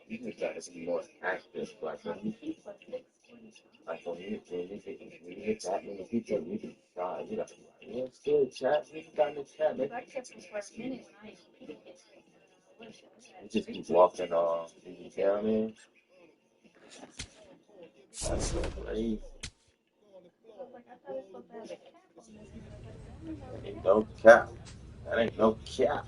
You just got to be more active. Like when you hit that many people, you be shy. You got to be like, what's good, chat? You got in the chat. You just keep walking on. You know what I mean? That's so crazy. That ain't no cap. That ain't no cap.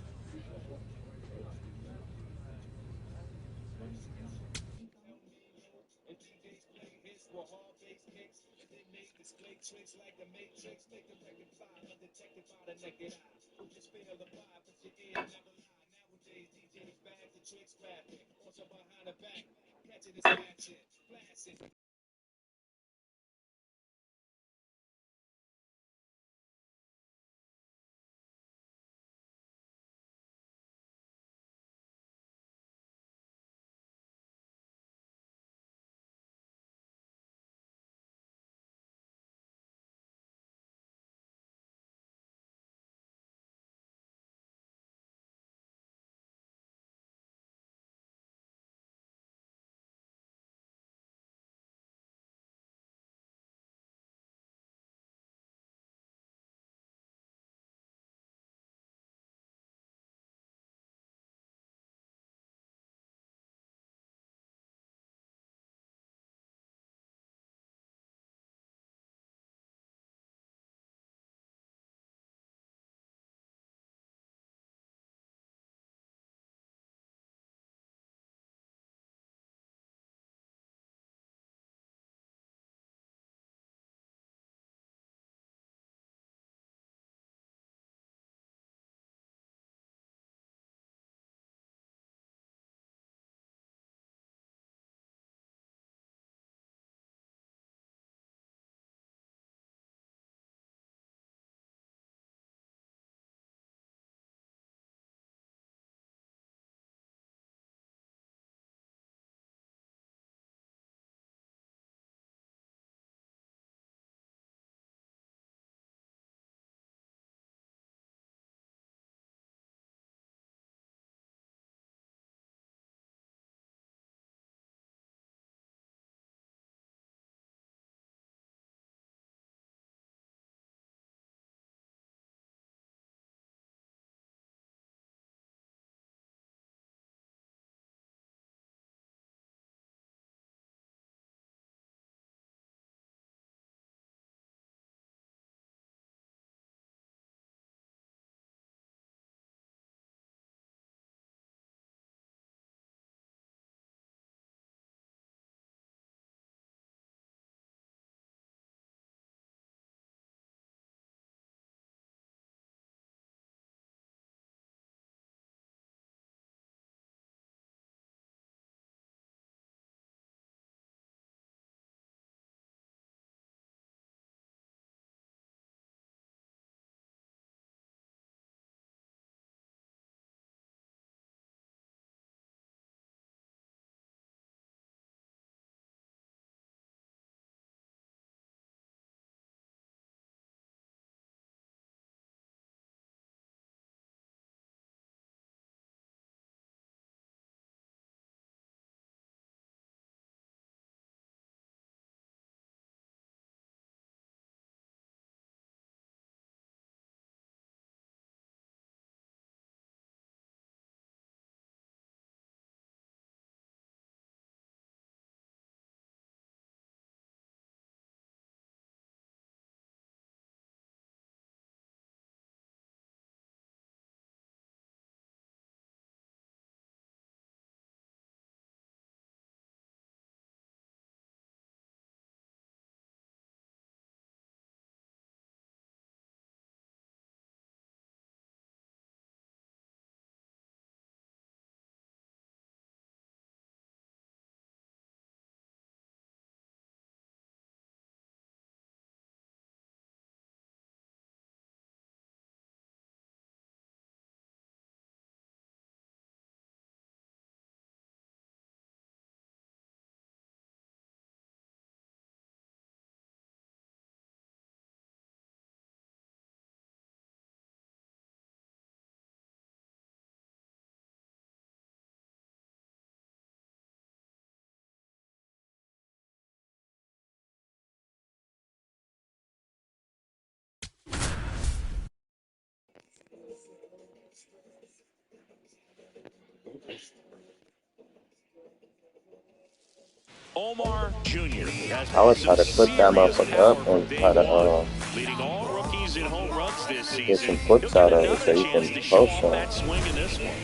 Omar Jr. has I brought would try some to put that serious motherfucker power up from and day try one, to leading all rookies in home runs this get season. some He'll clips get out of it another so you chance can to show post off some. that swing in this one.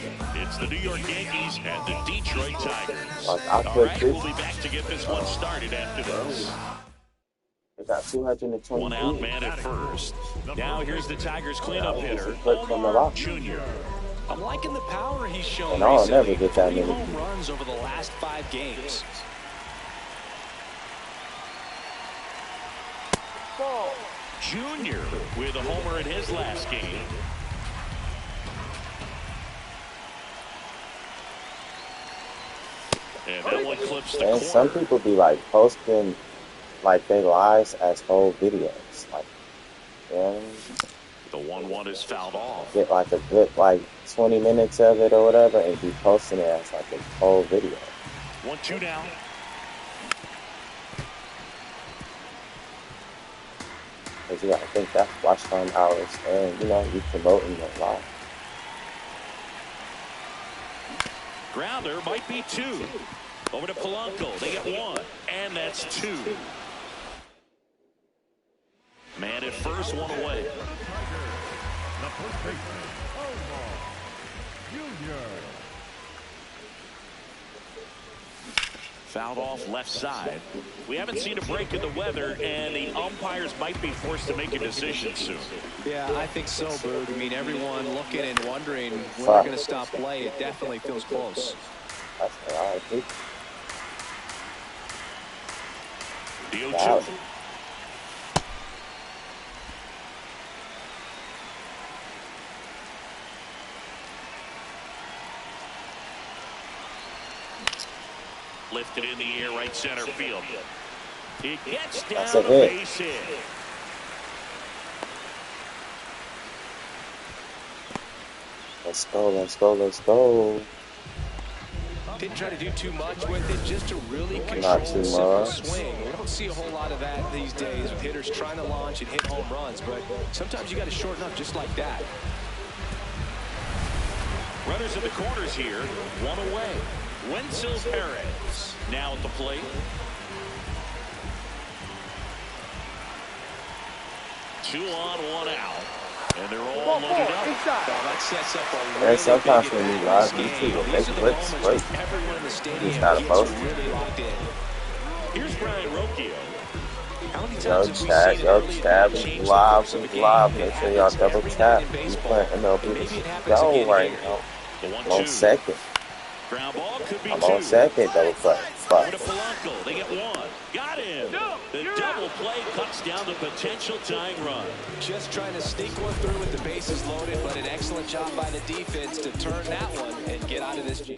It's the New York Yankees and the Detroit Tigers. Like I All clip right, this. we'll be back to get this one started after this. They got 220 One out, views. man at first. Now here's the Tigers Yeah, I cleanup was just a hitter, clip from the Omar lot. Jr. I'm liking the power he's shown And I don't never recently. get that 3 many home views. runs over the last 5 games. Junior with a homer in his last game. And that one clips the corner. And some people be like posting like they lives as whole videos. Like, yeah, The 1-1 is fouled off. get like a good like 20 minutes of it or whatever and be posting it as like a whole video. 1-2 down. Because you gotta think that's watch time hours and you know, you promoting it live. Grounder might be 2. Over to Polanco. They get 1. And that's 2. Man at first, 1 away. Fouled off left side. We haven't seen a break in the weather, and the umpires might be forced to make a decision soon. Yeah, I think so, Boog. I mean, everyone looking and wondering when they're going to stop play. It definitely feels close. That's all I think. The 0-2. Lifted in the air, right center field. It gets down That's a to hit. base hit. Let's go, let's go, let's go. Didn't try to do too much with it, just to really Not control too the simple much. swing. We don't see a whole lot of that these days with hitters trying to launch and hit home runs, but sometimes you got to shorten up just like that. Runners in the corners here. 1 away. Wenzel Perez now at the plate. Two on, 1 out. And they're all loaded up. Well, that sets up a And really sometimes big when you advantage live in this YouTube, game. it makes These are the clips moments great. when everyone in the You stadium just gotta gets post it. really locked in. Here's Brian Rocchio. How many Yo, times have we chat, seen yo, an early tab, advantage change the live, course of a game? live. It Make sure y'all happens double every tap. night in We baseball. playing MLB And maybe to it happens go again right here. now. The I'm 1-2. on second. Ground ball could be I'm 2. on second, double play. Over to Fuck. Polanco. They get 1. Got him. The double play cuts down the potential tying run. Just trying to sneak one through with the bases loaded, but an excellent job by the defense to turn that one and get out of this jam.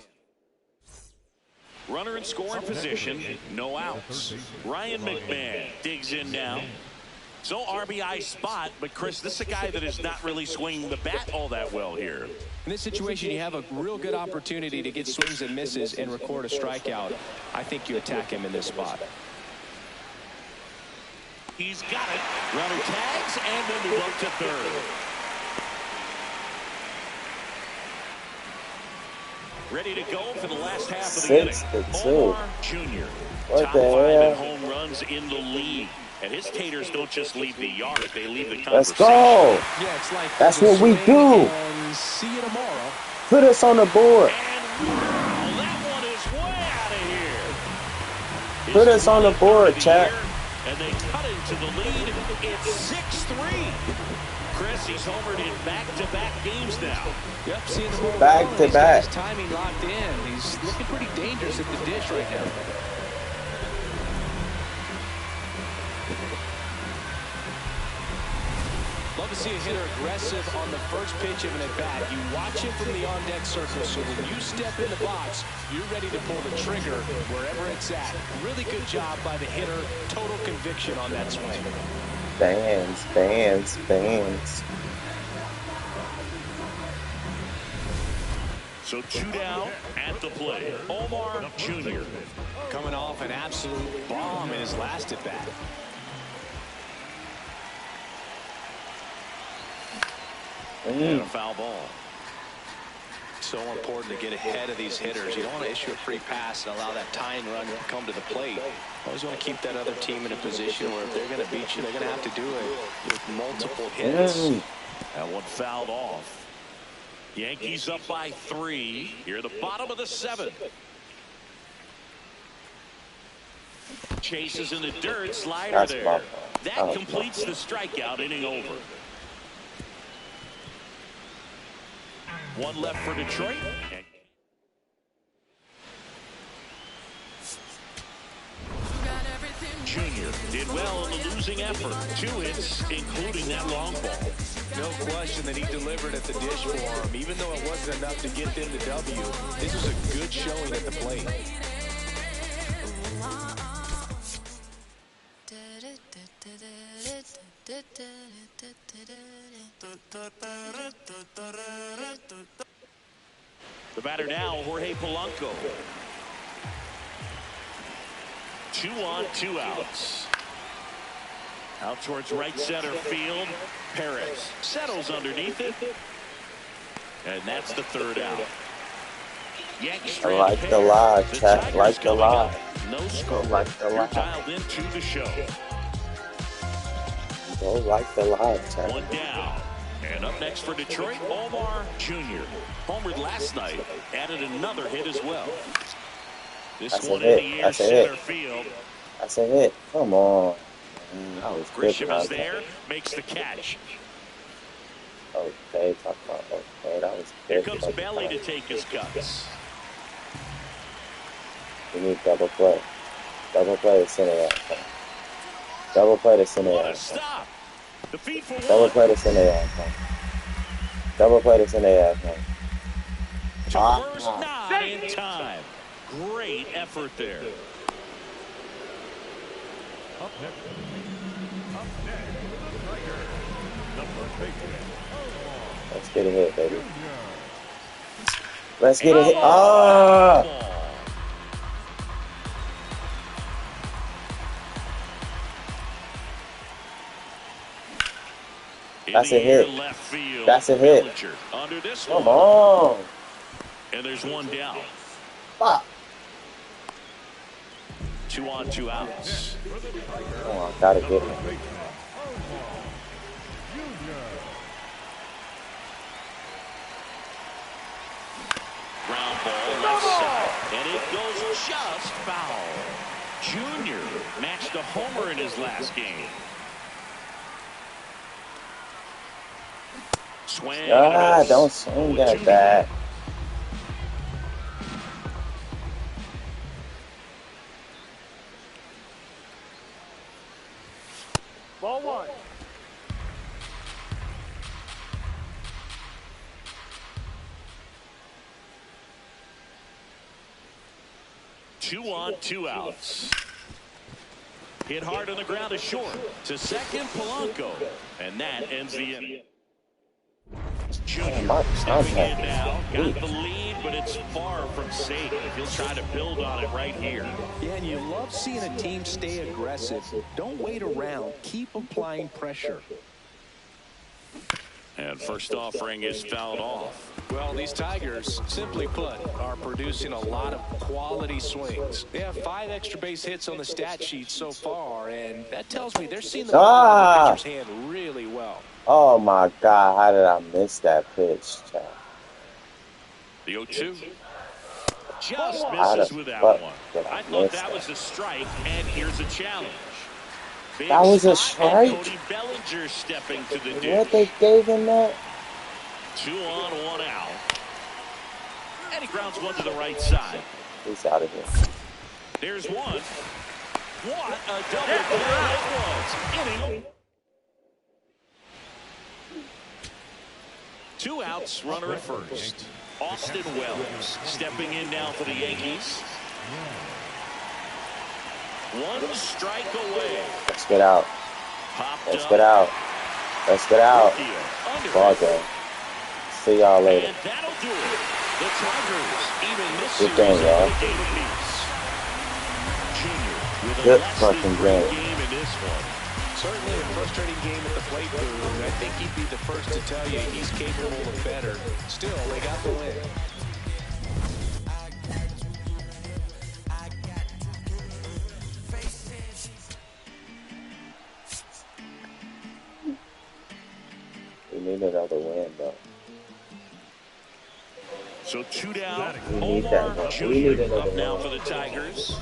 Runner in scoring position. No outs. Ryan McMahon digs in now. So RBI spot, but Chris, this is a guy that is not really swinging the bat all that well here. In this situation, you have a real good opportunity to get swings and misses and record a strikeout. I think you attack him in this spot. He's got it. Runner tags and will move up to third. Ready to go for the last half of the inning. 6-2. Omar Jr. What Top the 5 hell? in home runs in the league. And his taters don't just leave the yard, they leave the Let's conversation. go. Yeah, it's like That's there's a what we swing do. And see you tomorrow. Put us on the board. And wow, that one is way out of here. Put us on the board, chat. And they cut into the lead. It's 6-3. Chris, he's homered in back-to-back games now. Yep, seeing the ball Back rolling. to He's got back. his timing locked in. He's looking pretty dangerous at the dish right now. Love to see a hitter aggressive on the first pitch of an at-bat. You watch him from the on-deck circle, so when you step in the box, you're ready to pull the trigger wherever it's at. Really good job by the hitter. Total conviction on that swing. Bands, bands, bands. So 2 down at the plate. Omar Jr. Coming off an absolute bomb in his last at-bat. And a foul ball. So important to get ahead of these hitters. You don't want to issue a free pass and allow that tying run to come to the plate. Always want to keep that other team in a position where if they're going to beat you, they're going to have to do it with multiple hits. That one fouled off. Yankees up by 3. Here at the bottom of the 7th. Chases in the dirt. Slider there. That completes the strikeout. Inning over. One left for Detroit. Junior did well in the losing effort. 2 hits, including that long ball. No question that he delivered at the dish for him. Even though it wasn't enough to get them the W, this was a good showing at the plate. The batter now, Jorge Polanco. 2 on, 2 outs. Out towards right center field. Perez settles underneath it. And that's the 3rd out. Yankees I like the live, chat. Like the live. No score. Like the live. Dialed into the show. Go like the live, chat. 1 down. And up next for Detroit, Omar Jr. Homered last night. Added another hit as well. This That's one a hit. in the air, That's a center hit. field. That's a hit. Come on. That was good. Grisham is there, makes the catch. Okay, talk about okay. That was Here good. comes Belly to take his cuts. We need double play. Double play the center outcome. Double play the center What a outcome. stop. The feed for Double one. play the center outcome. Double play the center outcome. To first, not in time. Great effort there. Let's get a hit, baby. Let's get a hit. Ah! That's a hit. That's a hit. Under this Come one. on. And there's 1 down. Fuck. 2 on, 2 outs. Come on, gotta get him. Ground ball left side. And it goes just foul. Junior matched a homer in his last game. Swing. Ah, don't swing that bat. Ball 1. Two on, 2 outs. Hit hard on the ground is short. To second, Polanco. And that ends the inning. Junior stepping in now. Got the lead, but it's far from safe. He'll try to build on it right here. Yeah, and you love seeing a team stay aggressive. Don't wait around. Keep applying pressure. And first offering is fouled off. Well, these Tigers, simply put, are producing a lot of quality swings. They have 5 extra base hits on the stat sheet so far, and that tells me they're seeing the ball in the pitcher's hand really well. Oh my God, how did I miss that pitch, child? The 0-2. Just misses with that one. I thought that was a strike, and here's a challenge. Big that was a spot, and strike? Cody Bellinger stepping to the dish. What, they gave him that? 2 on, 1 out. And he grounds one to the right side. He's out of here. There's one. What a double play it was. Inning. 2 outs, runner at first. Austin Wells stepping in now for the Yankees. 1 strike away. Let's get out. Popped Let's up. get out. Let's get out. Under Ball it. game. See y'all later. And that'll do it. The Tigers even this Good series game, y'all. have a game apiece. Junior with a Good less fucking than game. game in this one. Certainly a frustrating game at the plate, Boone. I think he'd be the first to tell you he's capable of better. Still, they got the win. need another win, though. So 2 down. We need that Omar one. Jr. We need another up now win. for the Tigers.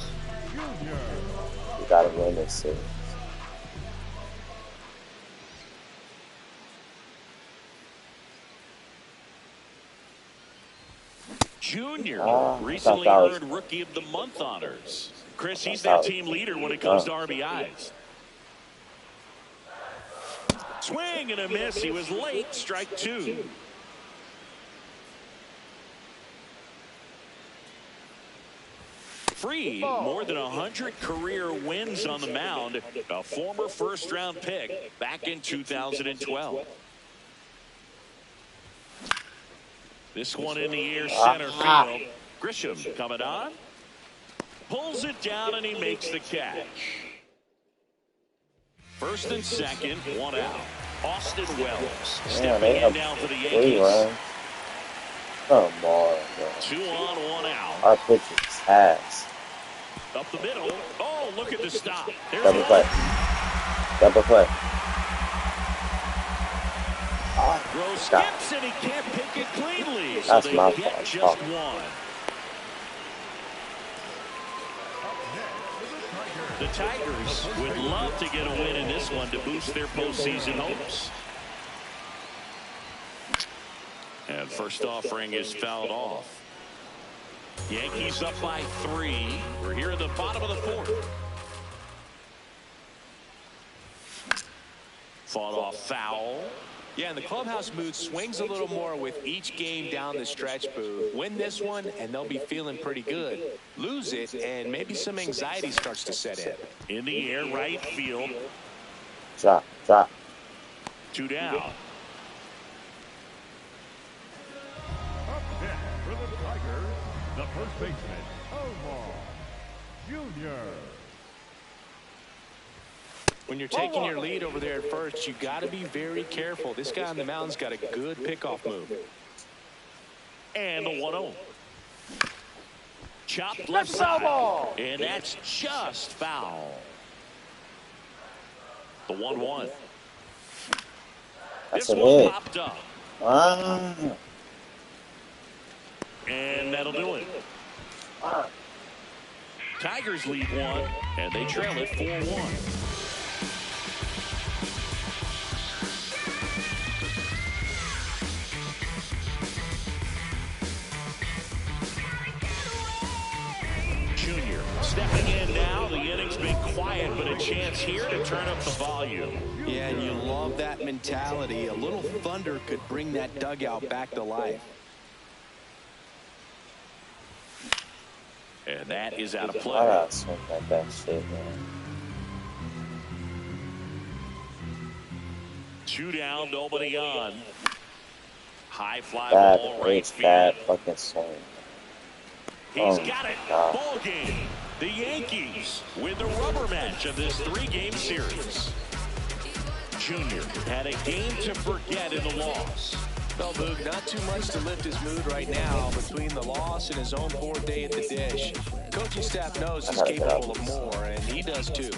We gotta win this series. Junior I recently thought that was earned Rookie of the Month honors. Chris, I he's thought their that was team leader when it comes to done. RBIs. Swing and a miss. He was late. Strike 2. Free, more than 100 career wins on the mound. A former first-round pick back in 2012. This one in the air, center field. Grisham coming on. Pulls it down, and he makes the catch. First and second, 1 out. Austin Wells stepping in now for the Yankees. Come on, bro. 2 on, 1 out. Our pitch is ass. Up the middle. Oh, look at the stop. There's Double play. Double play. Throw skips, and he can't pick it cleanly. So That's they my get fault. just 1. The Tigers would love to get a win in this one to boost their postseason hopes. And first offering is fouled off. Yankees up by 3. We're here at the bottom of the 4th. Fought off foul. Yeah, and the clubhouse mood swings a little more with each game down the stretch, Boo. Win this one, and they'll be feeling pretty good. Lose it, and maybe some anxiety starts to set in. In the air, right field. Drop. 2 down. Up next for the Tigers, the first baseman, Omar Jr. When you're taking your lead over there at first, you got to be very careful. This guy on the mound's got a good pickoff move. And the 1-0. Chopped left side. And that's just foul. The 1-1. That's This a one hit. popped up. Ah. And that'll do it. Tigers lead 1, and they trail it 4-1. Junior stepping in now. The inning's been quiet, but a chance here to turn up the volume. Yeah, and you love that mentality. A little thunder could bring that dugout back to life. And that is out of I play. gotta swing that shit, man. 2 down, nobody on. High fly Bad ball, right pitch, field. bad fucking swing. He's Oh, got it. God. Ball game. The Yankees win the rubber match of this 3-game series. Junior had a game to forget in the loss. Well, Boog, not too much to lift his mood right now between the loss and his own poor day at the dish. Coaching staff knows he's capable of more, and he does too.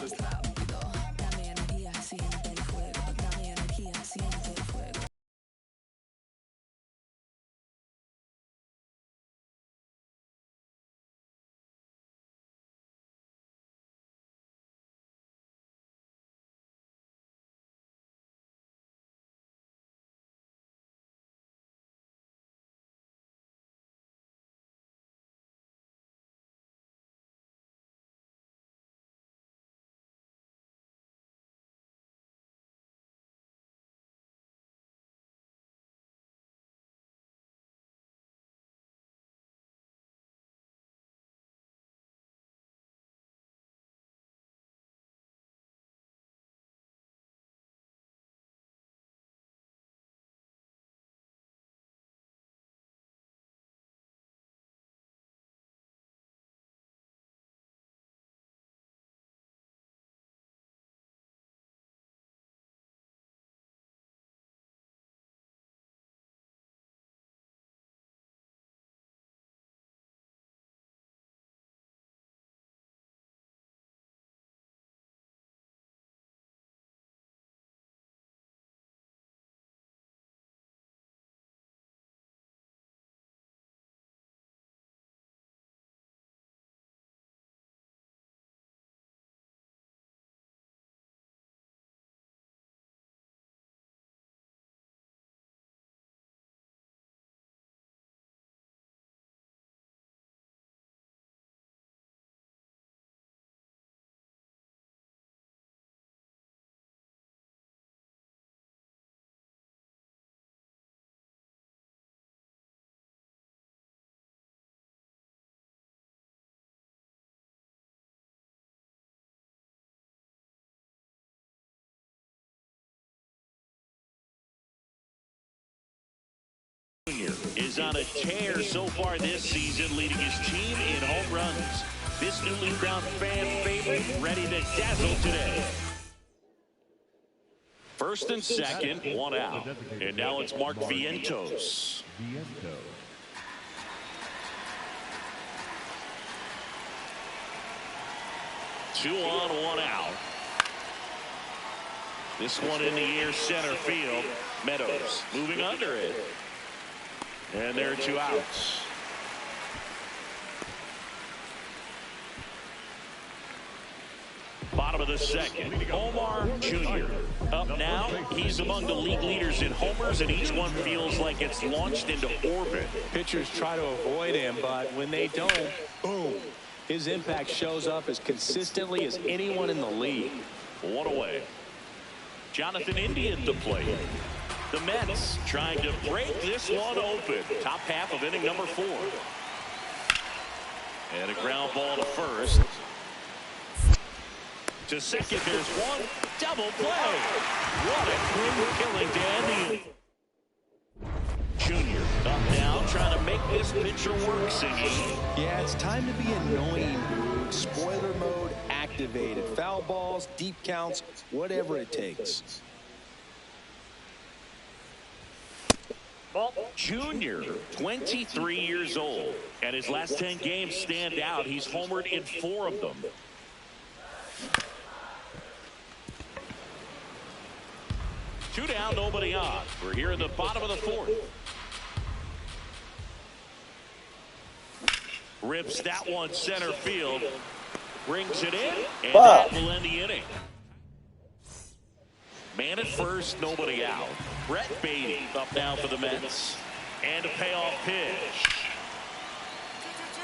is on a tear so far this season, leading his team in home runs. This newly crowned fan favorite ready to dazzle today. First and second, one out. And now it's Mark Vientos. 2 on, 1 out. This one in the air center field. Meadows moving under it. And there are 2 outs. Bottom of the second, Omar Jr. Up now, he's among the league leaders in homers, and each one feels like it's launched into orbit. Pitchers try to avoid him, but when they don't, boom. His impact shows up as consistently as anyone in the league. 1 away. Jonathan India at the plate. The Mets trying to break this one open. Top half of inning number 4. And a ground ball to first. To second, there's one. Double play. What a clean killing to end the inning. Junior up now, trying to make this pitcher work, singing. Yeah, it's time to be annoying, dude. Spoiler mode activated. Foul balls, deep counts, whatever it takes. Junior, 23 years old, and his last 10 games stand out. He's homered in 4 of them. Two down, nobody on. We're here in the bottom of the 4th. Rips that one center field. Brings it in, and that will end the inning. Man at first, nobody out. Brett Beatty up now for the Mets. And a payoff pitch.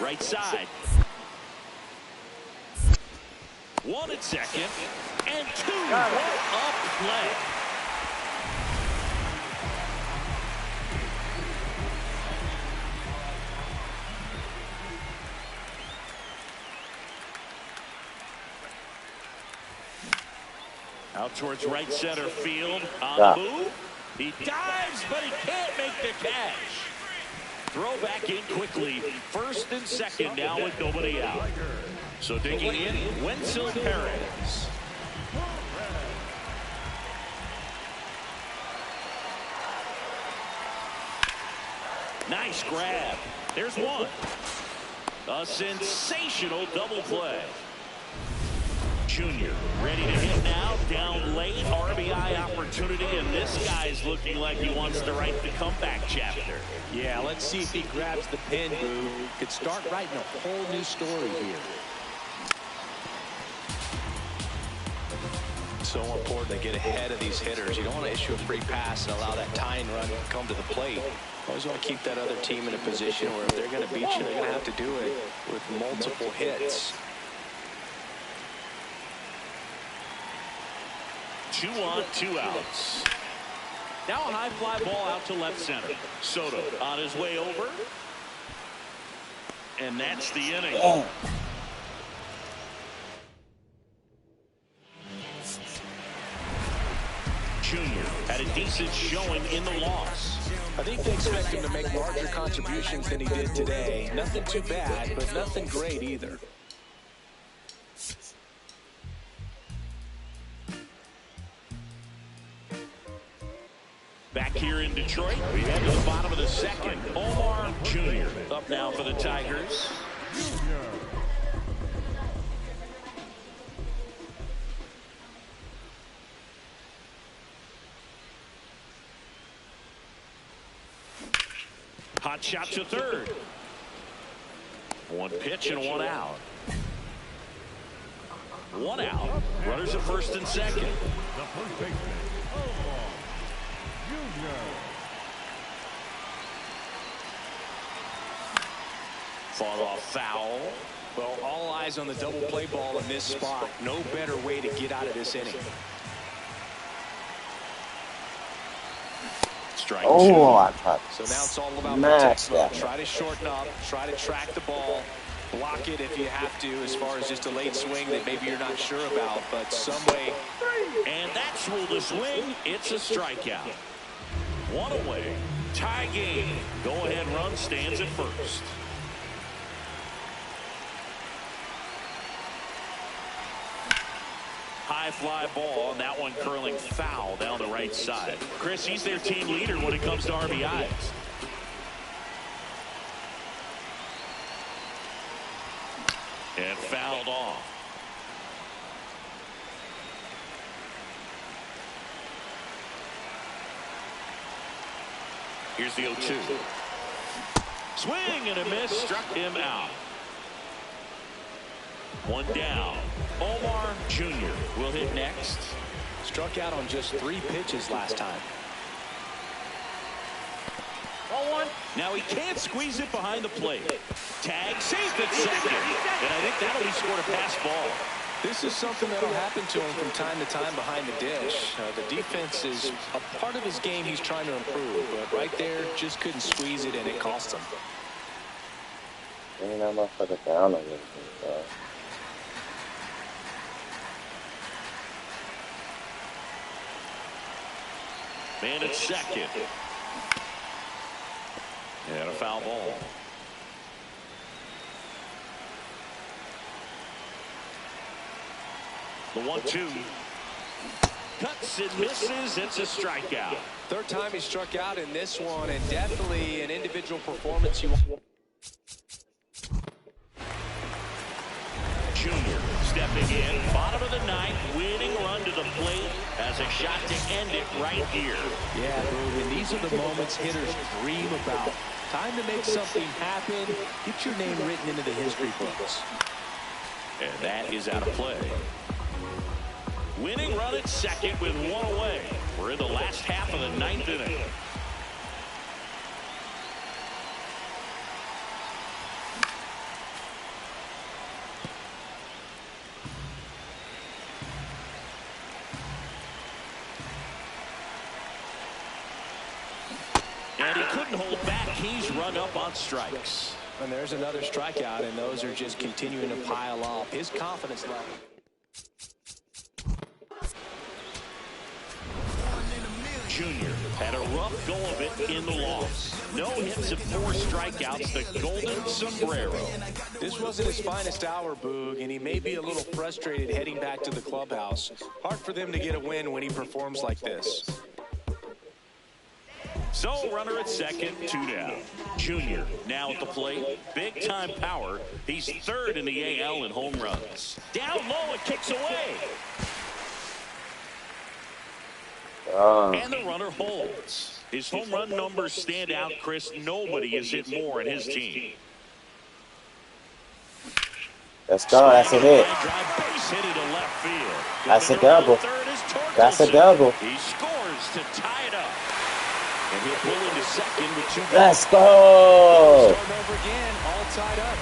Right side. 1 at second. And 2. What a play. Out towards right center field. On the move. He dives, but he can't make the catch. Throw back in quickly. First and second now with nobody out. So digging in, Wenzel Perez. Nice grab. There's one. A sensational double play. Junior ready to hit now, down late, RBI opportunity, and this guy's looking like he wants to write the comeback chapter. Yeah, let's see if he grabs the pin, Boo. Could start writing a whole new story here. So important to get ahead of these hitters. You don't want to issue a free pass and allow that tying run to come to the plate. Always want to keep that other team in a position where if they're going to beat you, they're going to have to do it with multiple hits. 2 on, 2 outs. Now a high fly ball out to left center. Soto on his way over. And that's the inning. Oh. Junior had a decent showing in the loss. I think they expect him to make larger contributions than he did today. Nothing too bad, but nothing great either. Back here in Detroit, we head to the bottom of the second. Omar Jr. up now for the Tigers. Hot shot to third. 1 pitch and 1 out. 1 out. Runners at first and second. The first baseman, Fought off foul. Well, all eyes on the double play ball in this spot. No better way to get out of this inning. Strike 2. I tried. So now it's all about Max protect. Try to shorten up. Try to track the ball. Block it if you have to, as far as just a late swing that maybe you're not sure about, but some way. And that's ruled a swing. It's a strikeout. 1 away. Tie game. Go-ahead run stands at first. High fly ball, and that one curling foul down the right side. Chris, he's their team leader when it comes to RBIs. And fouled off. Here's the 0-2. Swing and a miss, struck him out. One down. Omar Jr. will hit next. Struck out on just 3 pitches last time. Now he can't squeeze it behind the plate. Tag safe at second. And I think that'll be scored a pass ball. This is something that'll happen to him from time to time behind the dish. The defense is a part of his game he's trying to improve. But right there, just couldn't squeeze it, and it cost him. Bring that motherfucker down a little bit, bro. Man at second. And a foul ball. The 1-2. Cuts and misses. It's a strikeout. Third time he struck out in this one, and definitely an individual performance you Junior stepping in, bottom of the ninth, winning run to the plate, has a shot to end it right here. Yeah, Boog, and these are the moments hitters dream about. Time to make something happen. Get your name written into the history books. And that is out of play. Winning run at second with one away. We're in the last half of the ninth inning. And he couldn't hold back. He's run up on strikes. And there's another strikeout, and those are just continuing to pile up. His confidence level. Junior had a rough go of it in the loss. No hits and 4 strikeouts, the golden sombrero. This wasn't his finest hour, Boog, and he may be a little frustrated heading back to the clubhouse. Hard for them to get a win when he performs like this. So runner at second, 2 down. Junior now at the plate. Big time power. He's third in the AL in home runs. Down low, it kicks away. And the runner holds. His home run numbers stand out, Chris. Nobody has hit more in his team. Let's go. That's a hit. That's a double. That's a double. He scores to tie it up. And he'll pull into second with 2 down. Let's go. Start over again, all tied up.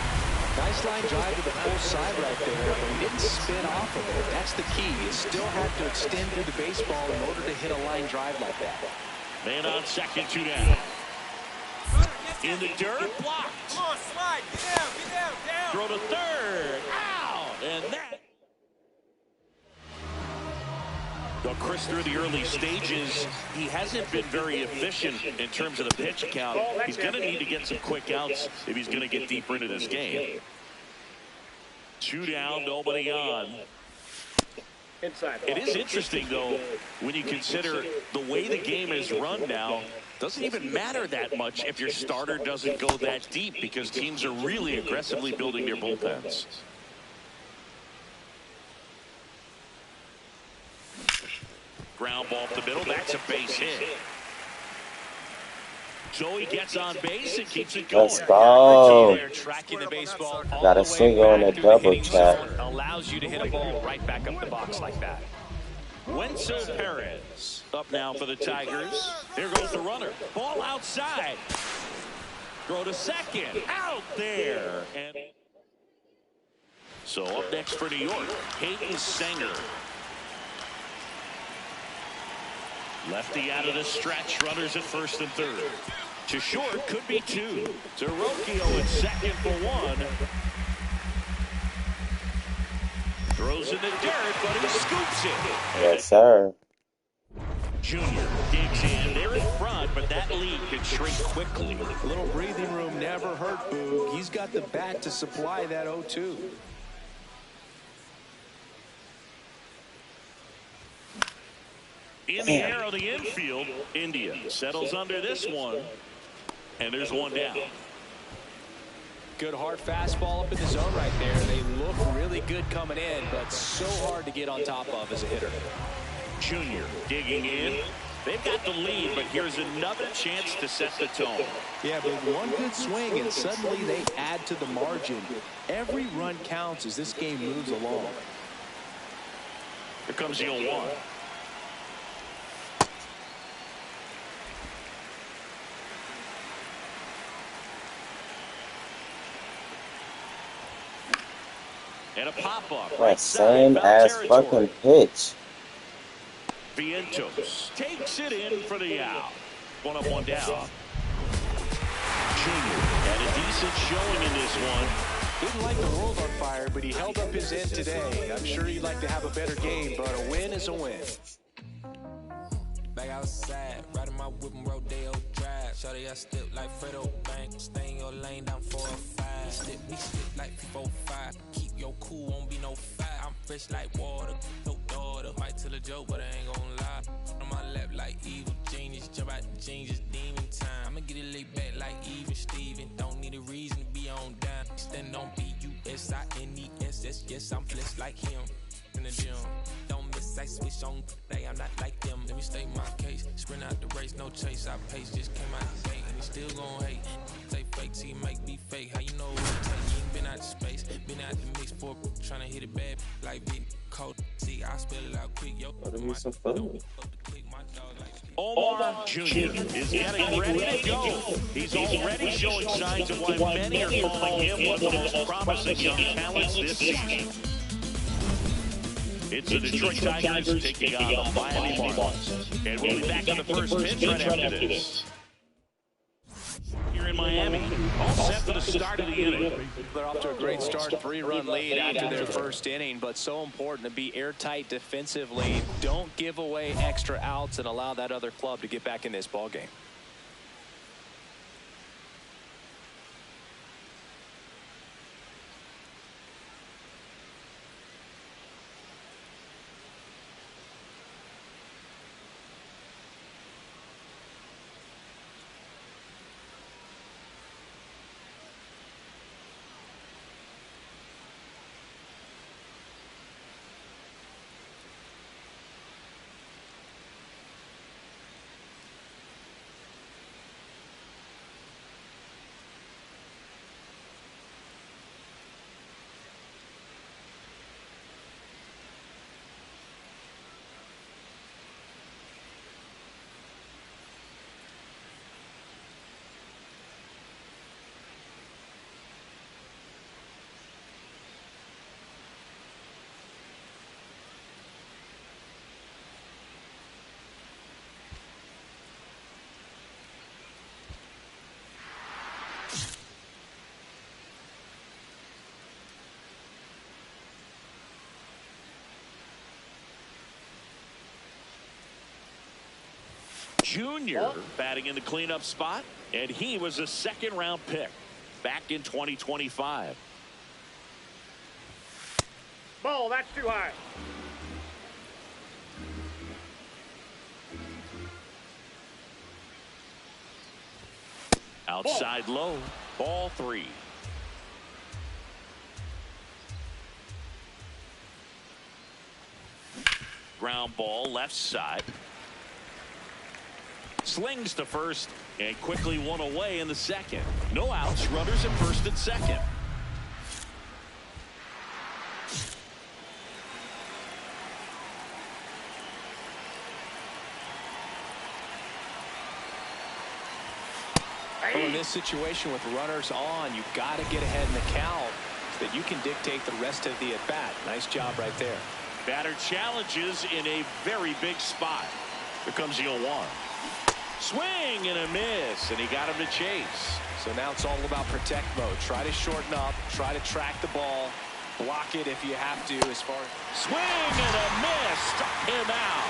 Nice line drive to the full side right there, but he didn't spin off of it. That's the key. You still have to extend through the baseball in order to hit a line drive like that. Man on second, 2 down. In the dirt, blocked. Come on, slide. Get down, down. Throw to third. Out. And that. Well, Chris, through the early stages, he hasn't been very efficient in terms of the pitch count. He's going to need to get some quick outs if he's going to get deeper into this game. 2 down, nobody on. It is interesting, though, when you consider the way the game is run now. Doesn't even matter that much if your starter doesn't go that deep, because teams are really aggressively building their bullpens. Ground ball up the middle. That's a base hit. So he gets on base and keeps it going. Let's go. Tracking the baseball. Got a single and a double check. Allows you to hit a ball right back up the box like that. Wenzel Perez up now for the Tigers. Here goes the runner. Ball outside. Throw to second. Out there. And so up next for New York, Peyton Senger. Lefty out of the stretch. Runners at first and third. To short, could be 2. To Rocchio at second for 1. Throws in the dirt, but he scoops it. Yes, sir. Junior digs in. They're in front, but that lead can shrink quickly. A little breathing room never hurt Boog. He's got the bat to supply that 0-2. In the air of the infield, India settles under this one, and there's one down. Good hard fastball up in the zone right there. They look really good coming in, but so hard to get on top of as a hitter. Junior digging in. They've got the lead, but here's another chance to set the tone. Yeah, but one good swing, and suddenly they add to the margin. Every run counts as this game moves along. Here comes the 0-1. And a pop-up. That same ass fucking pitch. Vientos takes it in for the out. One up, one down. Junior had a decent showing in this one. Didn't light the world on fire, but he held up his end today. I'm sure he'd like to have a better game, but a win is a win. Back outside, riding my whip and Rodeo Drive. Shawty, I step like Fredo Bank. Stay in your lane down 405. We slip like 4-5. Keep your cool, won't be no fight. I'm fresh like water, no daughter. Might tell a joke, but I ain't gon' lie. On my lap like evil genius. Jump out the jeans, just demon time. I'ma get it laid back like even Steven. Don't need a reason to be on down. Stand on B-U-S-I-N-E-S-S. Yes, I'm blessed like him. In the gym, don't miss, I switch on play. I'm not like them. Let me state my case. Sprint out the race, no chase. I pace, just came out the gate, and he still gon' hate. Say fake, see, make me fake. How you know what it take? You ain't been out the space, been out the mix for tryna hit it bad like big cold. See, I spell it out quick, yo. That'll be some fun. Omar Jr. is getting ready to go. He's already showing signs of why many are calling him one of the most promising young talents this season. It's the Detroit Tigers taking on the Miami Marlins. And we'll be back on the first pitch right after this. Here in Miami, all set for the start of the inning. They're off to a great start, 3-run lead after their first inning, but so important to be airtight defensively. Don't give away extra outs and allow that other club to get back in this ballgame. Junior batting in the cleanup spot, and he was a second-round pick back in 2025. Ball, that's too high. Outside low, ball 3. Ground ball left side. Slings to first and quickly one away in the second. No outs, runners at first and second. Well, in this situation with runners on, you've got to get ahead in the count so that you can dictate the rest of the at-bat. Nice job right there. Batter challenges in a very big spot. Here comes the 0-1. Swing and a miss, and he got him to chase. So now it's all about protect mode. Try to shorten up, try to track the ball, block it if you have to as far as... Swing and a miss, struck him out.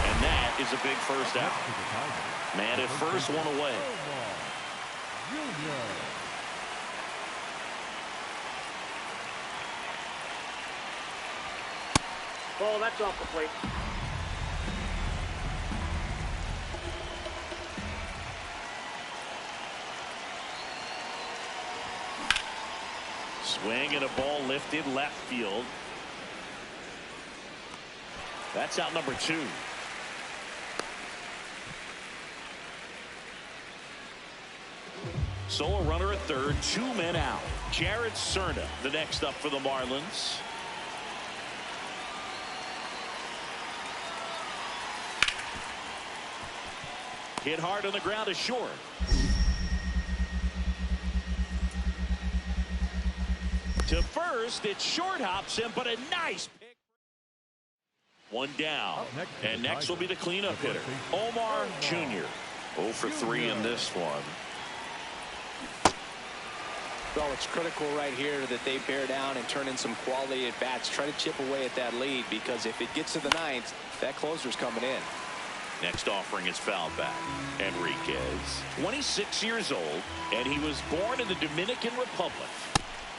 And that is a big first out. Man at first, one away. Ball, that's off the plate. Swing and a ball lifted left field. That's out number 2. So a runner at third, 2 men out. Jared Cerna, the next up for the Marlins. Hit hard on the ground is short. To first, it short hops him, but a nice pick. 1 down. And next will be the cleanup hitter, Omar Jr. 0 for 3 in this one. Well, it's critical right here that they bear down and turn in some quality at bats. Try to chip away at that lead, because if it gets to the 9th, that closer's coming in. Next offering is fouled back. Enriquez, 26 years old, and he was born in the Dominican Republic.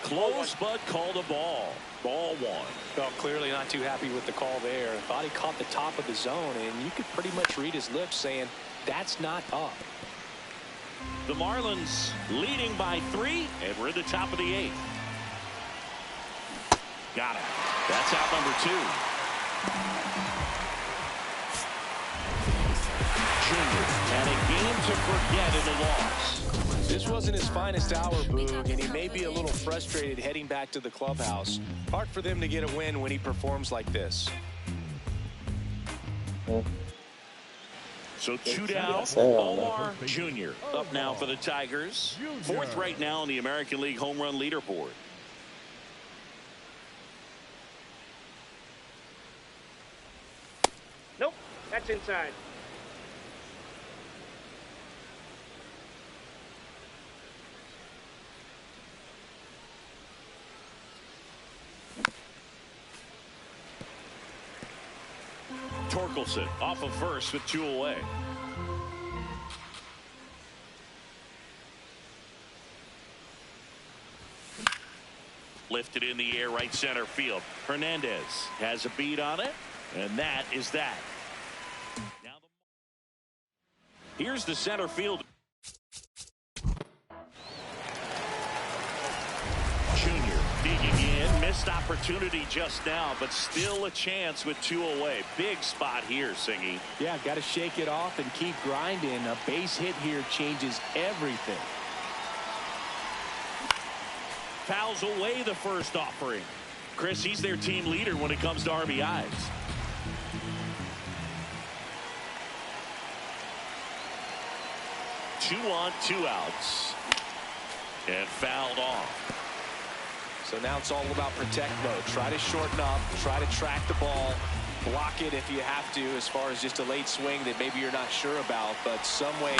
Close, but called a ball. Ball 1. Well, clearly not too happy with the call there. Thought he caught the top of the zone, and you could pretty much read his lips saying, that's not up. The Marlins leading by 3, and we're at the top of the 8th. Got it. That's out number 2. Junior had a game to forget in the loss. This wasn't his finest hour, Boog, and he may be a little frustrated heading back to the clubhouse. Hard for them to get a win when he performs like this. So 2 down. Omar Jr. up now for the Tigers. 4th right now in the American League home run leaderboard. Nope, that's inside. Torkelson off of first with 2 away. Lifted in the air, right center field. Hernandez has a beat on it, and that is that. Now here's the center field. Junior digging in, missed opportunity just now, but still a chance with 2 away. Big spot here, Singy. Yeah, got to shake it off and keep grinding. A base hit here changes everything. Fouls away the first offering. Chris, he's their team leader when it comes to RBIs. Two on, 2 outs. And fouled off. So now it's all about protect mode. Try to shorten up, try to track the ball, block it if you have to, as far as just a late swing that maybe you're not sure about, but some way,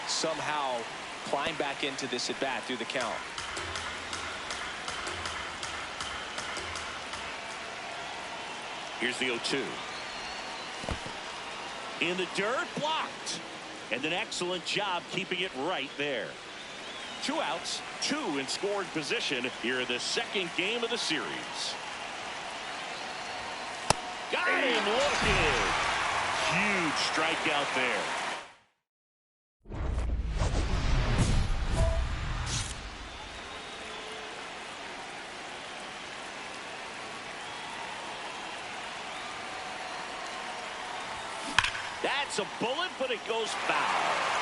somehow climb back into this at bat through the count. Here's the 0-2. In the dirt, blocked. And an excellent job keeping it right there. 2 outs, 2 in scoring position here in the 2nd game of the series. Got him looking. Huge strikeout there. That's a bullet, but it goes foul.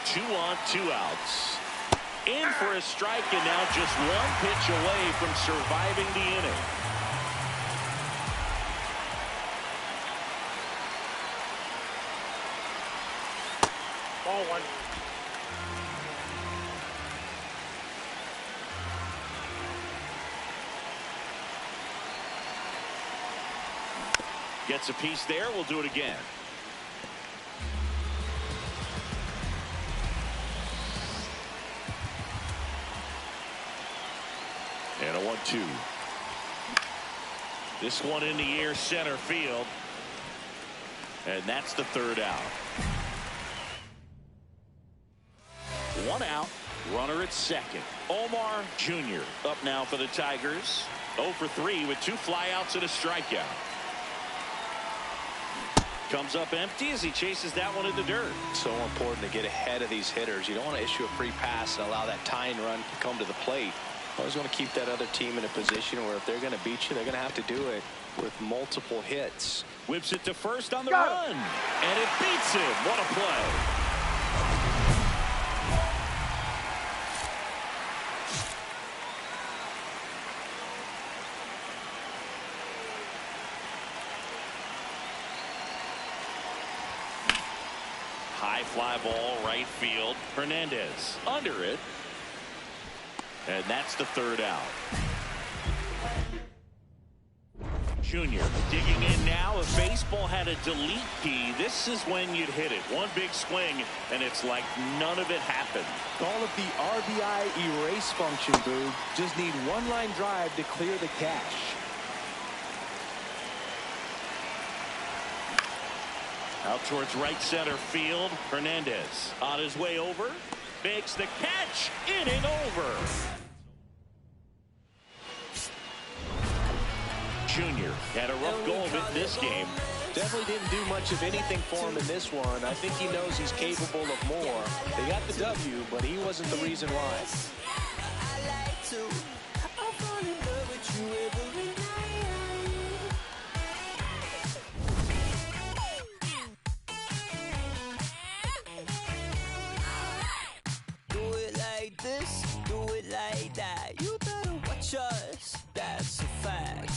Two on, 2 outs. In for a strike, and now just 1 pitch away from surviving the inning. Ball 1. Gets a piece there. We'll do it again. And a 1-2. This one in the air center field. And that's the third out. 1 out. Runner at second. Omar Jr. up now for the Tigers. 0 for 3 with 2 flyouts and a strikeout. Comes up empty as he chases that one in the dirt. So important to get ahead of these hitters. You don't want to issue a free pass and allow that tying run to come to the plate. Always want to keep that other team in a position where if they're going to beat you, they're going to have to do it with multiple hits. Whips it to first on the run. And it beats him. What a play. High fly ball, right field. Hernandez under it. And that's the third out. Junior digging in now. If baseball had a delete key, this is when you'd hit it. One big swing, and it's like none of it happened. Call it the RBI erase function, Boog. Just need one line drive to clear the cache. Out towards right center field. Hernandez on his way over. Makes the catch. Inning over. Junior had a rough go of it this game. Definitely didn't do much of anything for him in this one. I think he knows he's capable of more. They got the W, but he wasn't the reason why. Do it like this, do it like that. You better watch us, that's a fact.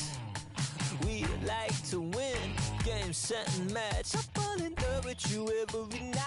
We like to win, game, set, and match. I fall in love with you every night.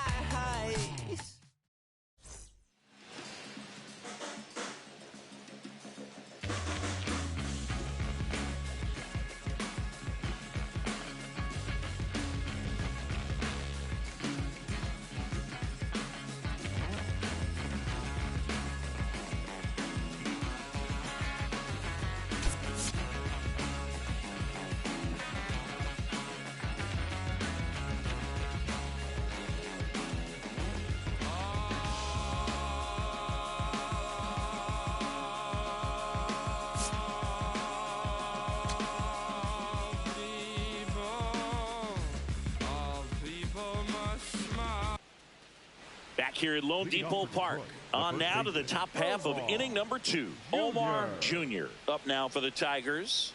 Back here at Lone Depot Park. On now to the top half of inning number 2. Omar Jr. up now for the Tigers.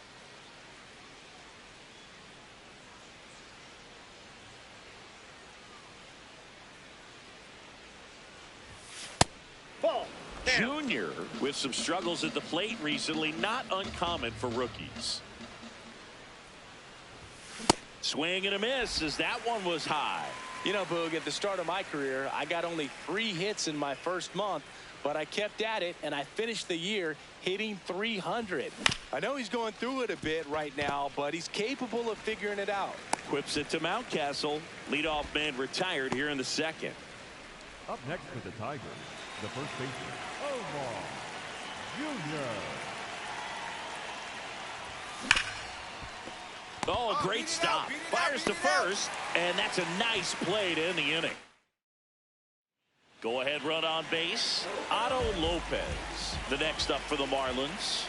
Ball. Junior with some struggles at the plate recently, not uncommon for rookies. Swing and a miss as that one was high. You know, Boog, at the start of my career, I got only 3 hits in my first month, but I kept at it, and I finished the year hitting 300. I know he's going through it a bit right now, but he's capable of figuring it out. Whips it to Mountcastle. Leadoff man retired here in the second. Up next for the Tigers, the first baseman, Omar Jr. Oh, a great stop. Fires to first, and that's a nice play to end the inning. Go ahead run on base. Otto Lopez, the next up for the Marlins.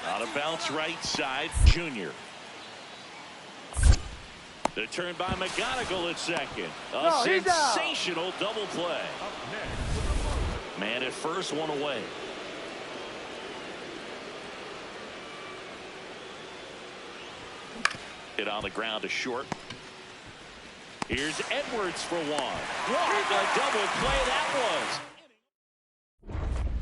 Out of bounce right side, Junior. The turn by McGonigal at second. A sensational double play. Man at first, one away. Hit on the ground to short. Here's Edwards for one. What a double play that was.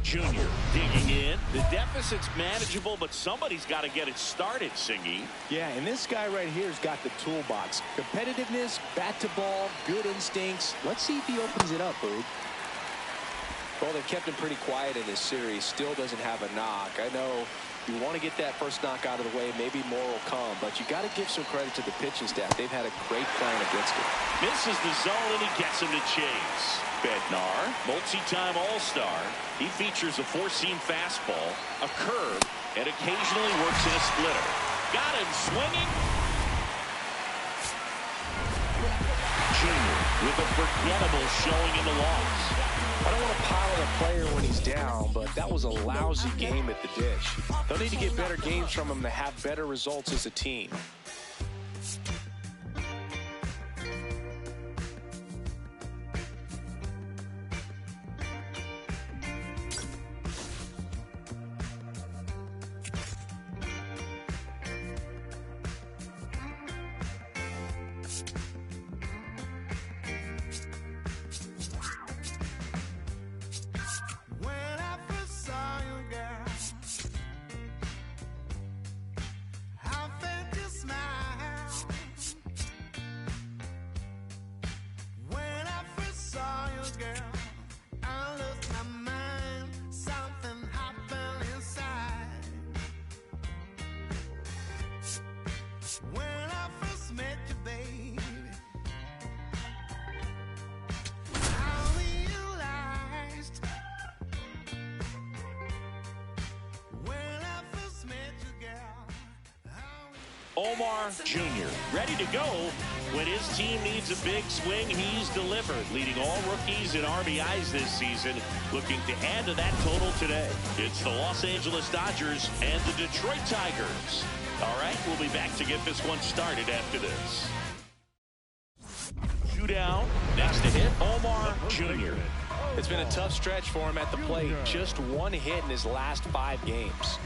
Junior digging in. The deficit's manageable, but somebody's got to get it started, Singy. Yeah, and this guy right here's got the toolbox. Competitiveness, bat to ball, good instincts. Let's see if he opens it up, Boog. Well, they've kept him pretty quiet in this series. Still doesn't have a knock. I know you want to get that first knock out of the way. Maybe more will come, but you got to give some credit to the pitching staff. They've had a great plan against him. Misses the zone, and he gets him to chase. Bednar, multi-time All-Star. He features a four-seam fastball, a curve, and occasionally works in a splitter. Got him swinging. Junior with a forgettable showing in the loss. I don't want to pile on a player when he's down, but that was a lousy game at the dish. They'll need to get better games from him to have better results as a team. Omar Jr. ready to go. When his team needs a big swing, he's delivered, leading all rookies in RBIs this season, looking to add to that total today. It's the Los Angeles Dodgers and the Detroit Tigers. All right, we'll be back to get this one started after this. Shootout. Next to hit, Omar Jr. It's been a tough stretch for him at the plate. Just one hit in his last 5 games.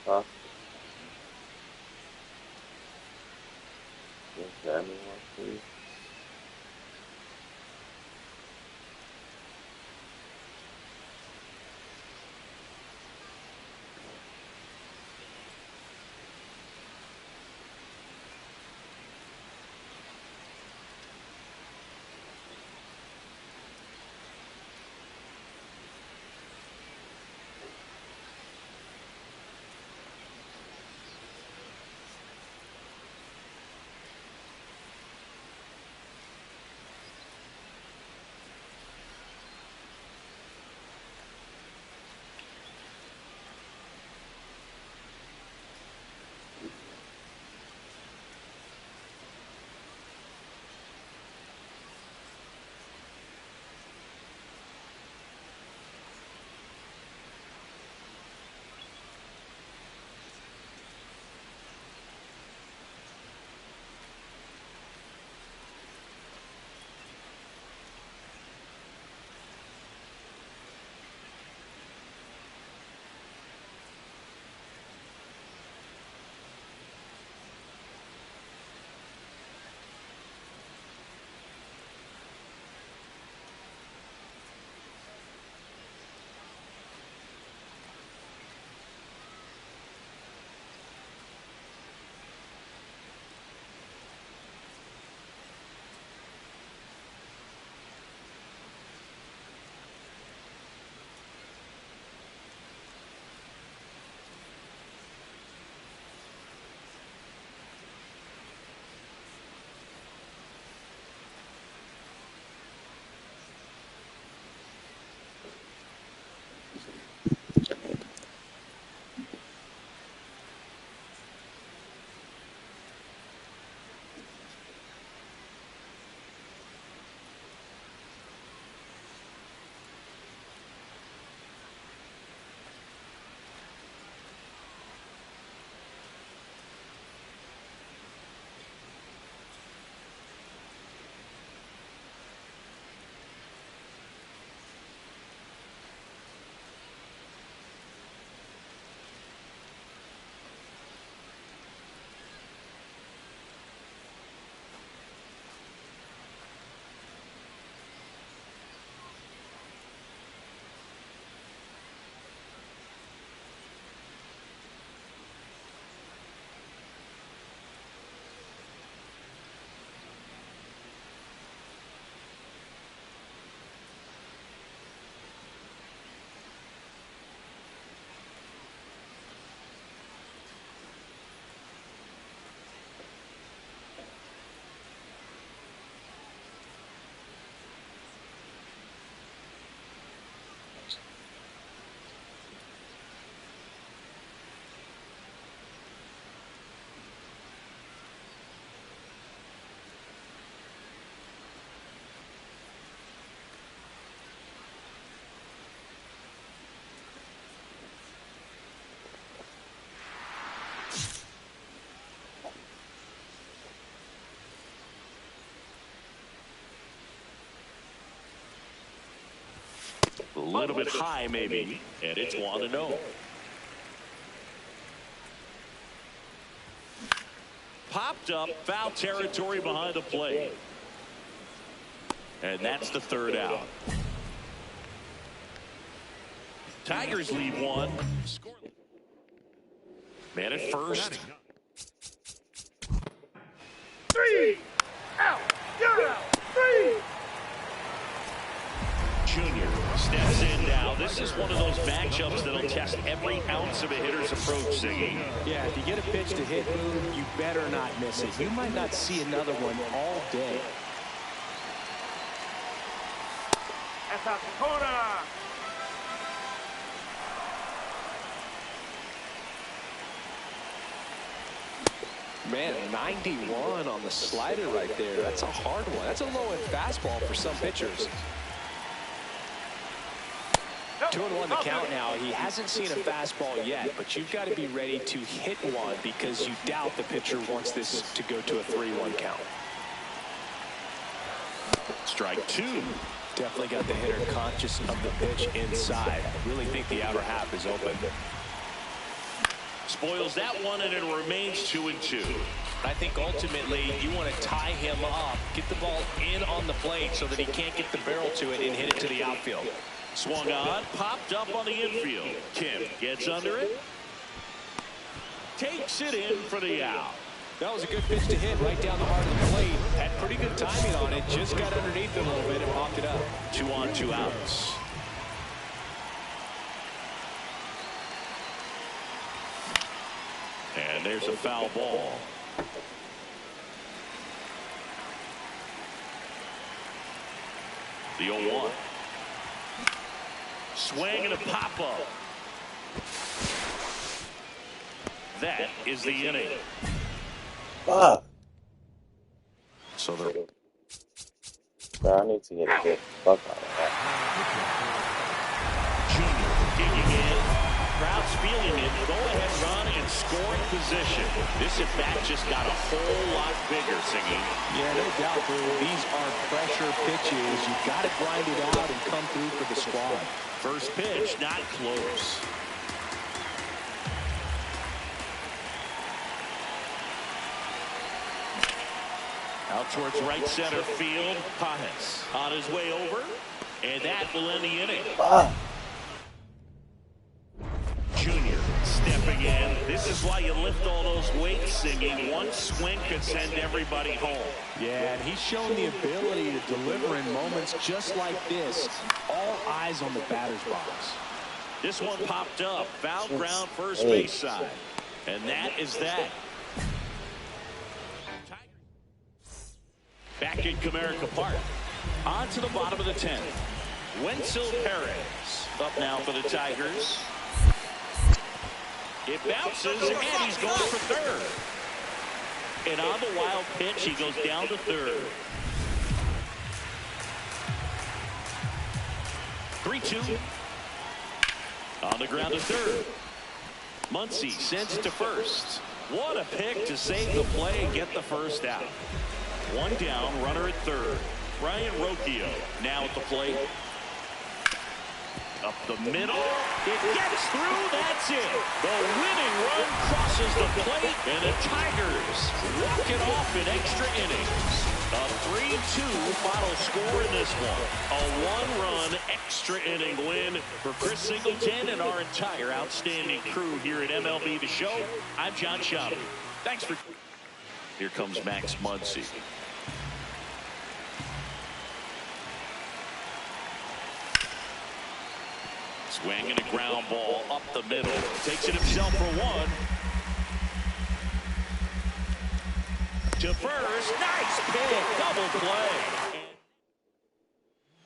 Huh? Grab me one, please. A little bit high, maybe, and it's 1-0. Popped up, foul territory behind the plate. And that's the third out. Tigers lead one. Man at first. 3 out. You're out. 3. Junior steps in now. This is one of those matchups that'll test every ounce of a hitter's approach, Siggy. Yeah, if you get a pitch to hit, Boone, you better not miss it. You might not see another one all day. That's out the corner. Man, 91 on the slider right there. That's a hard one. That's a low-end fastball for some pitchers. 2-1 the count now. He hasn't seen a fastball yet, but you've got to be ready to hit one because you doubt the pitcher wants this to go to a 3-1 count. Strike 2. Definitely got the hitter conscious of the pitch inside. I really think the outer half is open. Spoils that one, and it remains 2-2. I think ultimately you want to tie him up, get the ball in on the plate so that he can't get the barrel to it and hit it to the outfield. Swung on, popped up on the infield. Kim gets under it. Takes it in for the out. That was a good pitch to hit right down the heart of the plate. Had pretty good timing on it. Just got underneath it a little bit and popped it up. 2 on, 2 outs. And there's a foul ball. The 0-1. Swing and a pop-up. That is the inning. Fuck. So they're... Bro, I need to get a good fuck out of that. Junior digging in. Crowd's feeling it. Go-ahead run in scoring position. This at-bat just got a whole lot bigger, Singing. Yeah, no doubt, Boo. These are pressure pitches. You've got to grind it out and come through for the squad. First pitch, not close. Out towards right center field. Pajes on his way over. And that will end the inning. Junior stepping in. This is why you lift all those weights, Singing. One swing could send everybody home. Yeah, and he's shown the ability to deliver in moments just like this. All eyes on the batter's box. This one popped up. Foul ground first base side. And that is that. Back in Comerica Park. On to the bottom of the 10th. Wenzel Perez up now for the Tigers. It bounces, and he's going for third. And on the wild pitch, he goes down to third. 3-2. On the ground to third. Muncy sends it to first. What a pick to save the play and get the first out. One down, runner at third. Brian Rocchio now at the plate. Up the middle. It gets through. That's it. The winning run crosses the plate, and the Tigers walk it off in extra innings. A 3-2 final score in this one. A one-run extra inning win for Chris Singleton and our entire outstanding crew here at MLB The Show. I'm John Schaub. Thanks for... Here comes Max Muncy. Swing and a ground ball up the middle. Takes it himself for one. To first. Nice pick. Double play.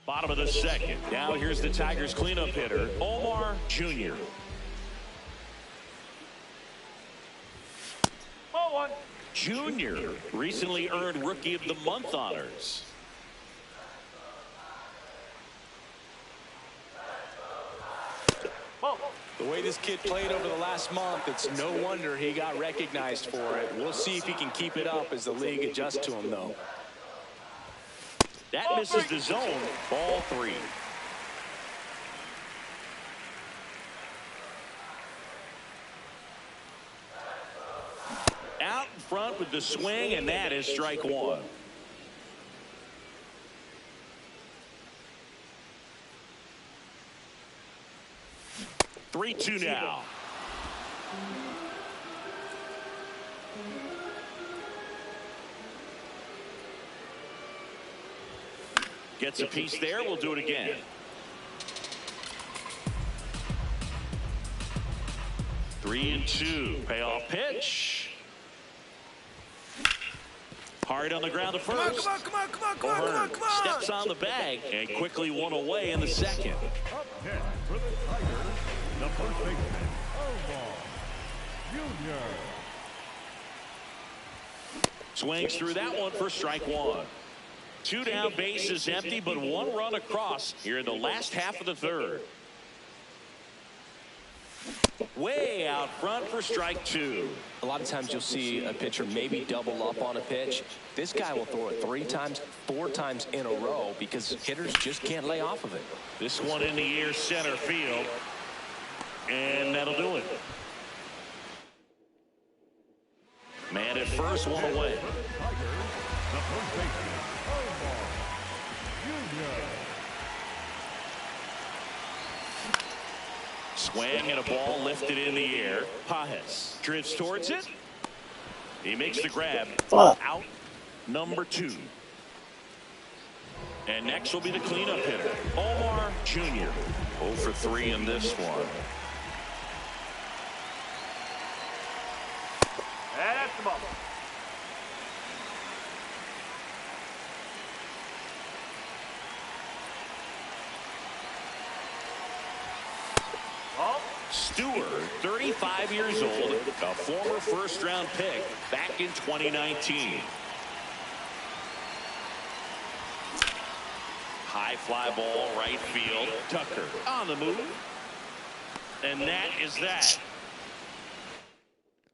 Bottom of the second. Now here's the Tigers cleanup hitter, Omar Jr. Ball 1. Jr. recently earned Rookie of the Month honors. The way this kid played over the last month, it's no wonder he got recognized for it. We'll see if he can keep it up as the league adjusts to him, though. That misses the zone. Ball 3. front with the swing, and that is strike one. 3-2 now. Gets a piece there. We'll do it again. 3-2. Payoff pitch. Hard on the ground to first. Come on. Steps on the bag and quickly one away in the second. Up next for the Tigers, the first baseman, Omar Jr. Swings through that one for strike one. 2 down, bases empty, but 1 run across here in the last half of the third. Way out front for strike two. A lot of times you'll see a pitcher maybe double up on a pitch. This guy will throw it 3 times, 4 times in a row because hitters just can't lay off of it. This one in the air, center field. And that'll do it. Man at first, 1 away. The first baseman, Omar Jr. Swing and a ball lifted in the air. Pajes drifts towards it. He makes the grab. Out number 2. And next will be the cleanup hitter, Omar Jr. 0 for 3 in this one. That's the ball. Stewart, 35 years old, a former first-round pick back in 2019. High fly ball, right field. Tucker on the move. And that is that.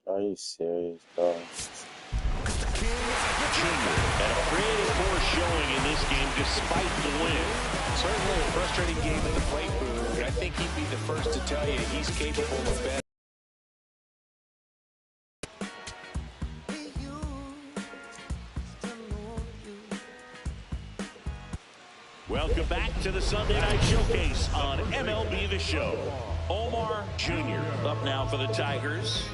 Are you serious, bro? Junior had a creative force showing in this game despite the win. Certainly a frustrating game at the plate, Boone, and I think he'd be the first to tell you he's capable of better. Welcome back to the Sunday Night Showcase on MLB The Show. Omar Jr. up now for the Tigers.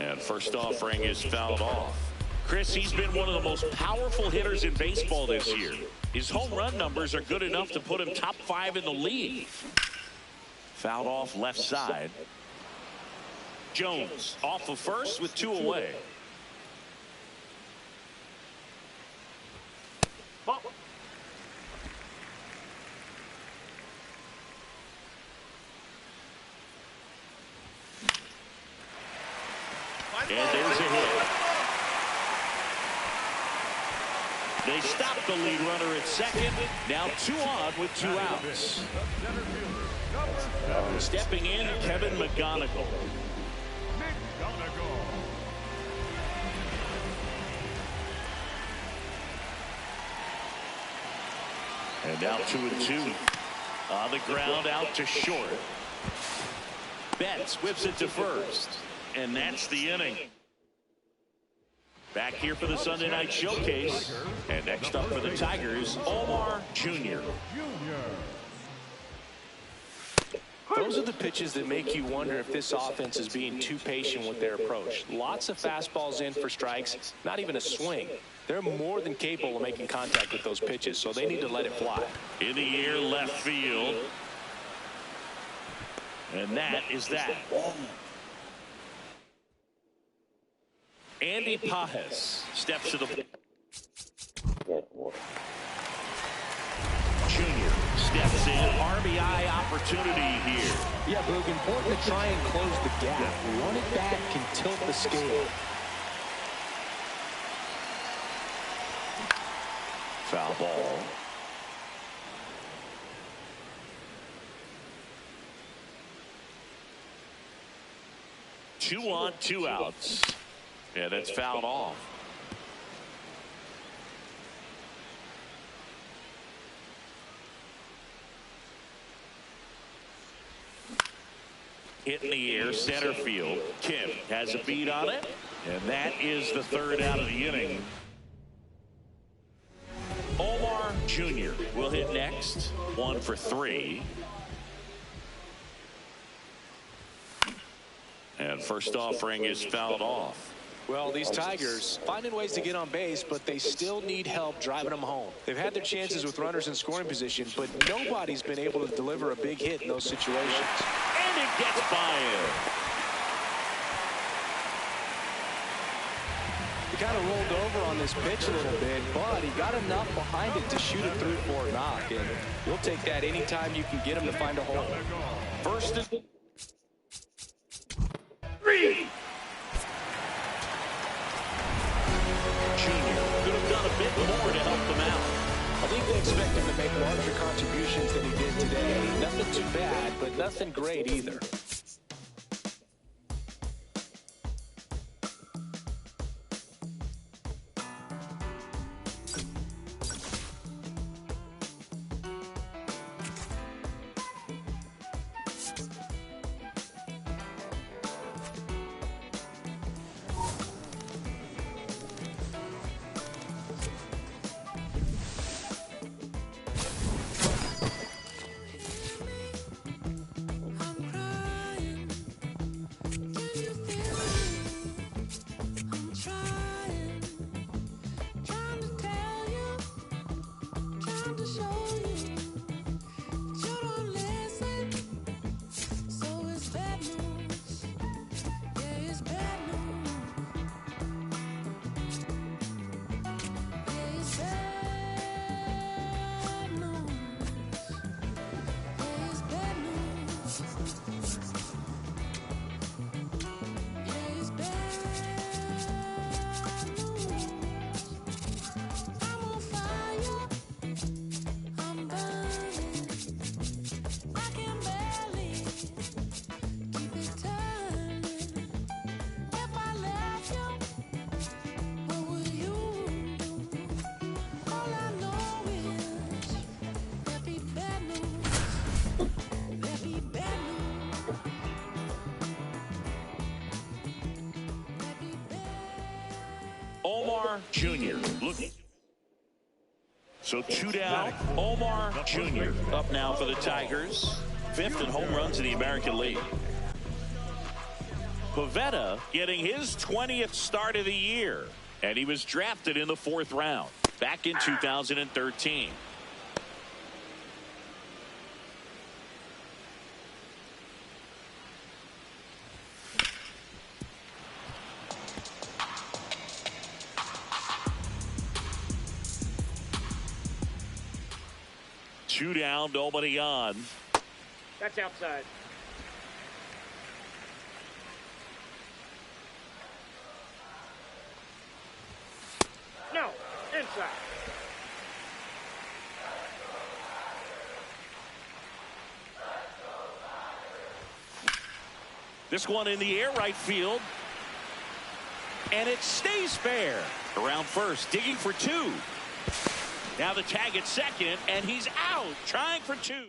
And first offering is fouled off. Chris, he's been one of the most powerful hitters in baseball this year. His home run numbers are good enough to put him top 5 in the league. Fouled off left side. Jones off of first with 2 away. And there's a hit. They stop the lead runner at second. Now 2 on with 2 outs. Stepping in, Kevin McGonigal. And now 2-2. On the ground, out to short. Betts whips it to first. And that's the inning. Back here for the Sunday Night Showcase. And next up for the Tigers, Omar Jr. Those are the pitches that make you wonder if this offense is being too patient with their approach. Lots of fastballs in for strikes, not even a swing. They're more than capable of making contact with those pitches, so they need to let it fly. In the air, left field. And that is that. Andy Pajes steps to the plate. Junior steps in. RBI opportunity here. Yeah, Boog, important to try and close the gap. One at bat can tilt the scale. Foul ball. Two on, two outs. Yeah, that's fouled off. Hit in the air, center field. Kim has a beat on it, and that is the third out of the inning. Omar Jr. will hit next. 1 for 3. And first offering is fouled off. Well, these Tigers finding ways to get on base, but they still need help driving them home. They've had their chances with runners in scoring position, but nobody's been able to deliver a big hit in those situations. And it gets by him. He kind of rolled over on this pitch a little bit, but he got enough behind it to shoot it through for a knock. And you'll take that anytime you can get him to find a hole. First and 3. Junior could have done a bit more to help them out. I think they expect him to make larger contributions than he did today. Nothing too bad, but nothing great either. Omar Jr. looking. So 2 down. Omar Jr. up now for the Tigers. 5th in home runs in the American League. Pivetta getting his 20th start of the year. And he was drafted in the 4th round back in 2013. Two down, nobody on. That's outside. No, inside. This one in the air, right field. And it stays fair. Around first, digging for 2. Now the tag at second, and he's out, trying for 2.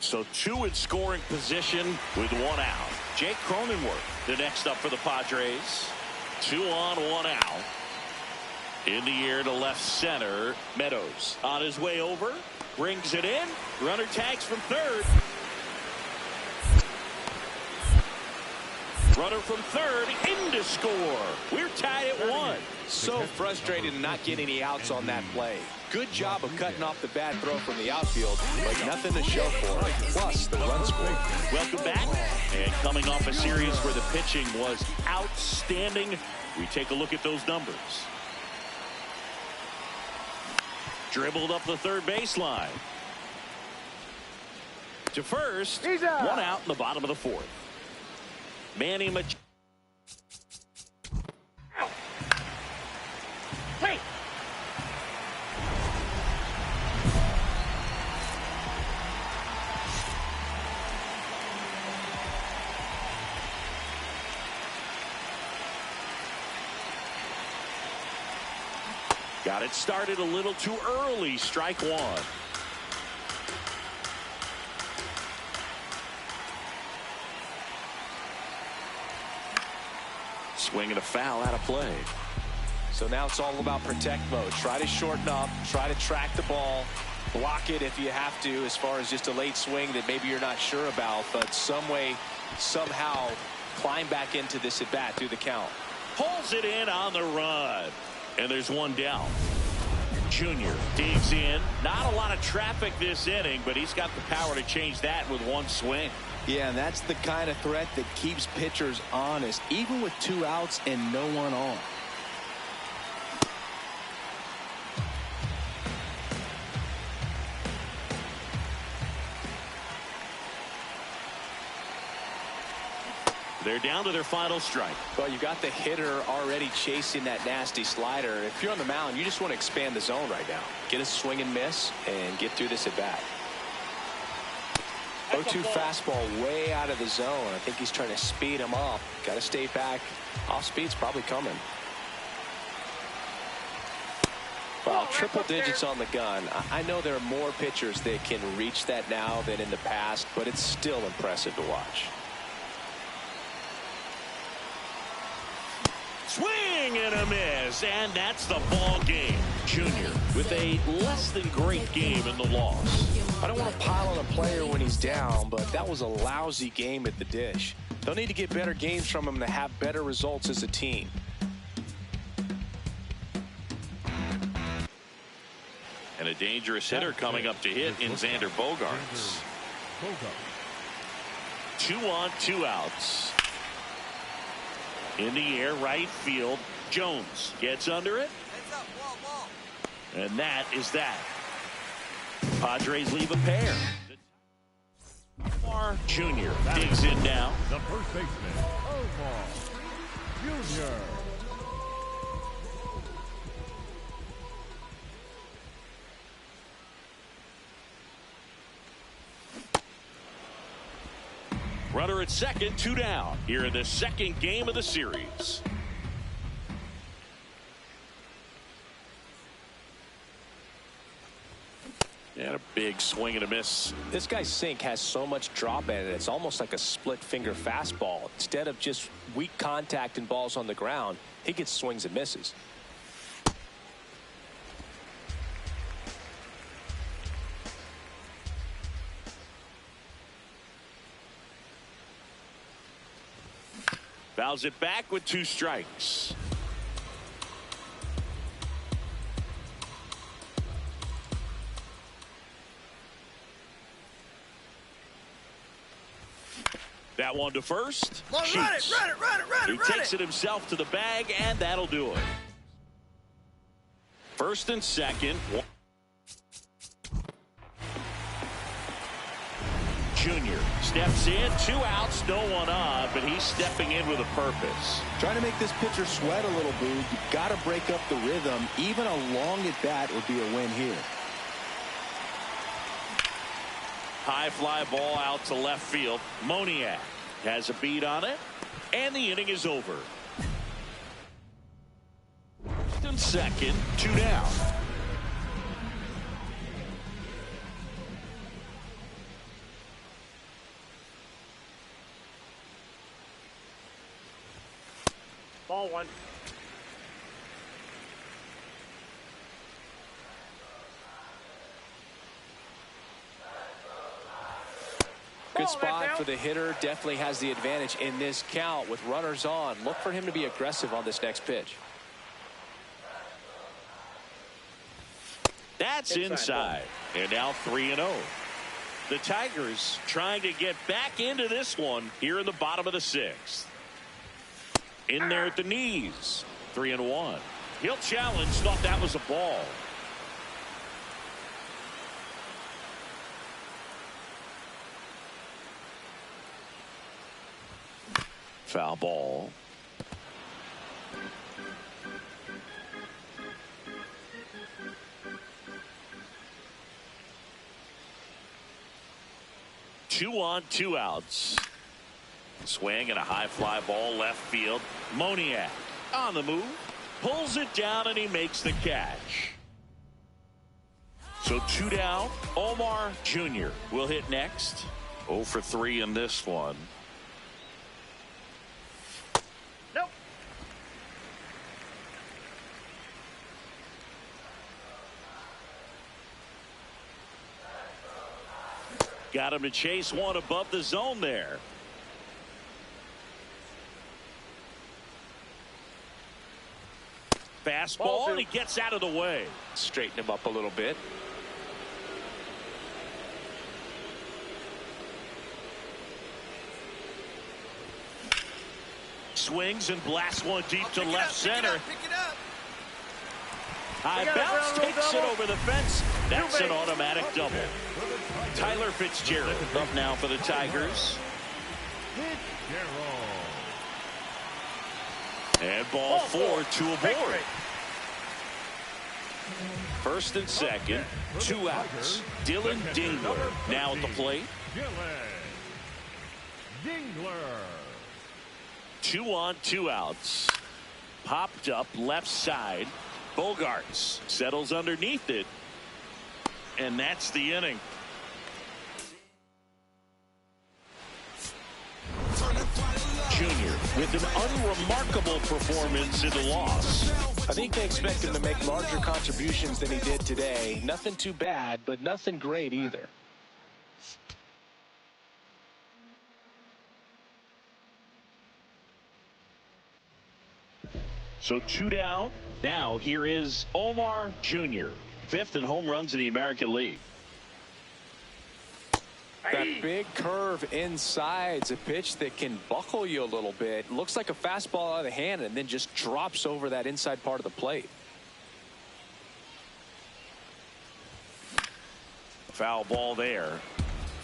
So 2 in scoring position with 1 out. Jake Cronenworth, the next up for the Padres. 2 on, 1 out. In the air to left center. Meadows on his way over, brings it in. Runner tags from third. Runner from third, in to score. We're tied at 1. So frustrated to not get any outs on that play. Good job of cutting off the bad throw from the outfield, but nothing to show for it. Plus, the run score. Welcome back. And coming off a series where the pitching was outstanding, we take a look at those numbers. Dribbled up the third baseline. to first. He's out. One out in the bottom of the fourth. Manny Machado. Hey! Got it started a little too early. Strike one. Swinging a foul out of play. So now it's all about protect mode. Try to shorten up, try to track the ball, block it if you have to, as far as just a late swing that maybe you're not sure about, but some way, somehow climb back into this at bat through the count. Pulls it in on the run. And there's one down. Junior digs in. Not a lot of traffic this inning, but he's got the power to change that with one swing. Yeah, and that's the kind of threat that keeps pitchers honest, even with 2 outs and no one on. They're down to their final strike. Well, you got the hitter already chasing that nasty slider. If you're on the mound, you just want to expand the zone right now. Get a swing and miss and get through this at bat. 0-2 fastball way out of the zone. I think he's trying to speed him up. Got to stay back. Off speed's probably coming. Well, triple digits on the gun. I know there are more pitchers that can reach that now than in the past, but it's still impressive to watch. Swing and a miss, and that's the ball game. Junior with a less than great game in the loss. I don't want to pile on a player when he's down, but that was a lousy game at the dish. They'll need to get better games from him to have better results as a team. And a dangerous hitter coming up to hit in Xander Bogaerts. 2 on, 2 outs. In the air, right field. Jones gets under it. And that is that. Padres leave a pair. Omar Jr. digs in now. The first baseman, Omar Jr. Runner at second, 2 down here in the second game of the series. And a big swing and a miss. This guy's sink has so much drop in it. It's almost like a split finger fastball. Instead of just weak contact and balls on the ground, he gets swings and misses. Fouls it back with 2 strikes. That one to first. Run it. He takes it himself to the bag, and that'll do it. First and second. Junior steps in, 2 outs, no one on, but he's stepping in with a purpose. Trying to make this pitcher sweat a little, Boo. You've got to break up the rhythm. Even a long at bat would be a win here. High fly ball out to left field. Moniak has a beat on it, and the inning is over. First and second, 2 down. Ball 1. Good spot for the hitter. Definitely has the advantage in this count with runners on. Look for him to be aggressive on this next pitch. That's inside. And now 3-0. The Tigers trying to get back into this one here in the bottom of the 6th. In there at the knees. 3-1. He'll challenge. Thought that was a ball. foul ball. Two on, two outs. Swing and a high fly ball left field. Moniak on the move. Pulls it down and he makes the catch. So 2 down. Omar Jr. will hit next. 0 for 3 in this one. Nope. Got him to chase one above the zone there. Fastball, and he gets out of the way. Straighten him up a little bit. Swings and blasts one deep to left center. High bounce takes it over the fence. That's an automatic double. Tyler Fitzgerald up now for the Tigers. And ball 4, 2 aboard. First and second, 2 outs. Dylan Dingler now at the plate. Dingler. 2 on, 2 outs. Popped up left side. Bogarts settles underneath it. And that's the inning. Junior with an unremarkable performance in the loss. I think they expect him to make larger contributions than he did today. Nothing too bad, but nothing great either. So 2 down. Now here is Omar Jr., 5th in home runs in the American League. That big curve inside's a pitch that can buckle you a little bit. Looks like a fastball out of the hand and then just drops over that inside part of the plate. Foul ball there.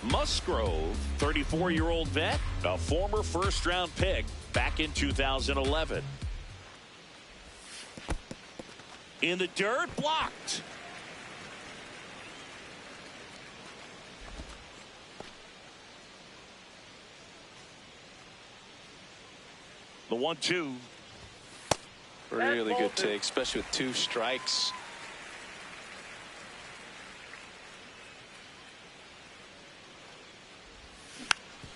Musgrove, 34-year-old vet, a former first-round pick back in 2011. In the dirt, blocked. The 1-2. Really good take, especially with 2 strikes.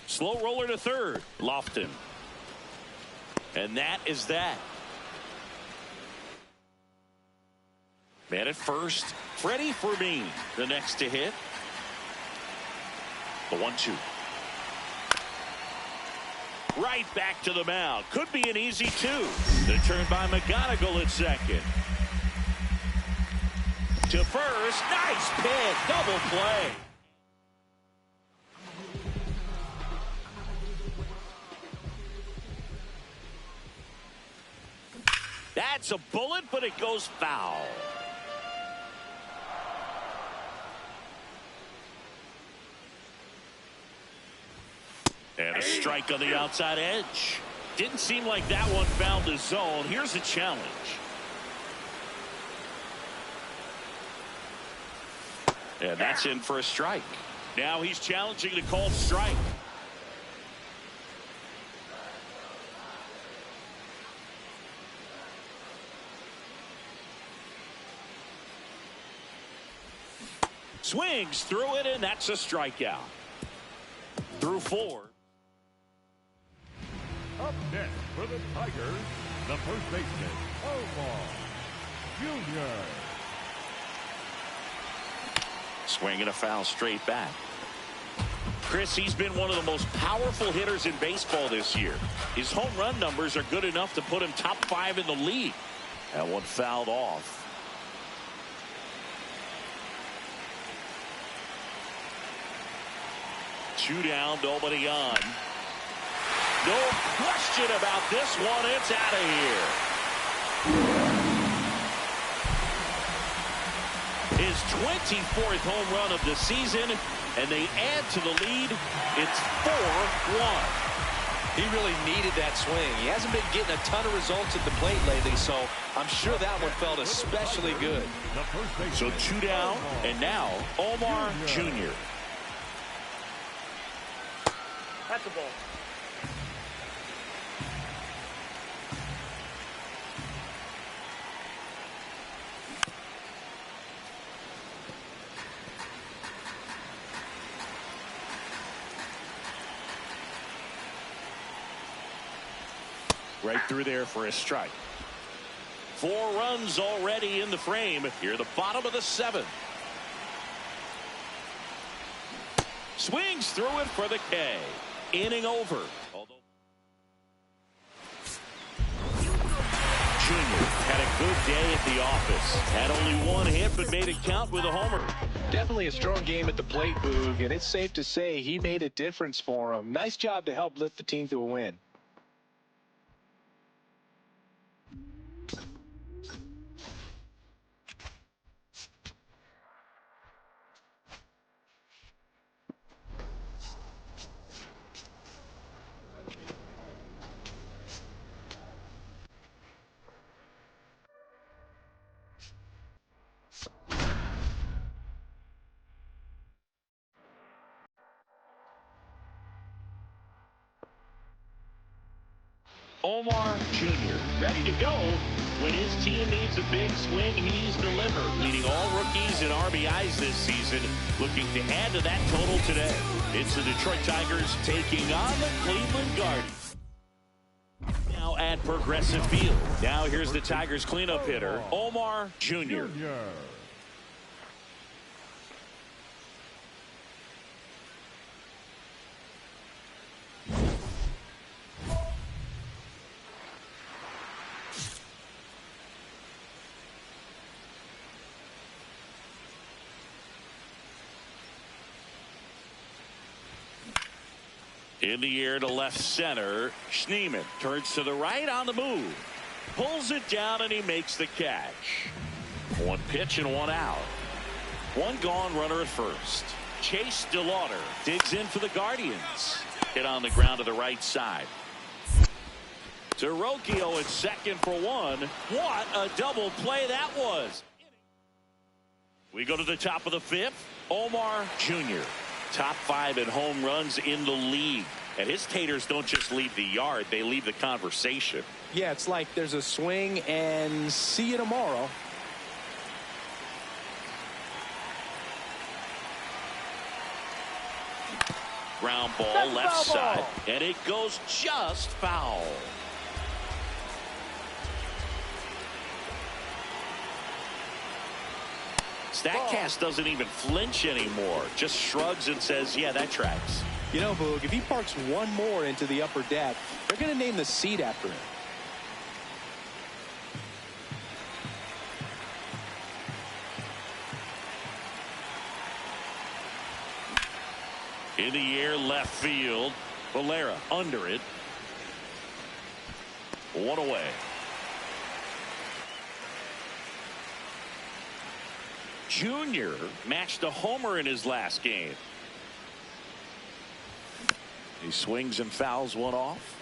Slow roller to third. Lofton. And that is that. Man at first. Freddie Fermin, the next to hit. The 1-2. Right back to the mound. Could be an easy 2. The turn by McGonigal at second. To first. Nice pick. Double play. That's a bullet, but it goes foul. And a strike on the outside edge. Didn't seem like that one found the zone. Here's a challenge. And that's in for a strike. Now he's challenging the called strike. Swings through it, and that's a strikeout. Through 4. Up next for the Tigers, the first baseman, Omar Jr. Swinging a foul straight back. Chris, he's been one of the most powerful hitters in baseball this year. His home run numbers are good enough to put him top 5 in the league. That one fouled off. Two down, nobody on. No question about this one. It's out of here. His 24th home run of the season, and they add to the lead. It's 4-1. He really needed that swing. He hasn't been getting a ton of results at the plate lately, so I'm sure that one felt especially good. So 2 down, and now Omar Jr. That's a ball. Right through there for a strike. 4 runs already in the frame. Here, the bottom of the 7th. Swings through it for the K. Inning over. Junior had a good day at the office. Had only 1 hit, but made it count with a homer. Definitely a strong game at the plate, Boog, and it's safe to say he made a difference for him. Nice job to help lift the team to a win. Omar Jr. ready to go. When his team needs a big swing, he's delivered. Leading all rookies in RBIs this season. Looking to add to that total today. It's the Detroit Tigers taking on the Cleveland Guardians. Now at Progressive Field. Now here's the Tigers cleanup hitter, Omar Jr. In the air to left center. Schneemann turns to the right on the move. Pulls it down and he makes the catch. 1 pitch and 1 out. 1 gone, runner at first. Chase DeLauder digs in for the Guardians. Hit on the ground to the right side. Terocchio at second for 1. What a double play that was. We go to the top of the 5th. Omar Jr. Top 5 in home runs in the league. And his taters don't just leave the yard, they leave the conversation. Yeah, it's like there's a swing and see you tomorrow. Ground ball left side, and it goes just foul. Statcast doesn't even flinch anymore. Just shrugs and says, yeah, that tracks. You know, Boog, if he parks 1 more into the upper deck, they're going to name the seat after him. In the air left field. Valera under it. 1 away. Junior matched a homer in his last game. He swings and fouls 1 off.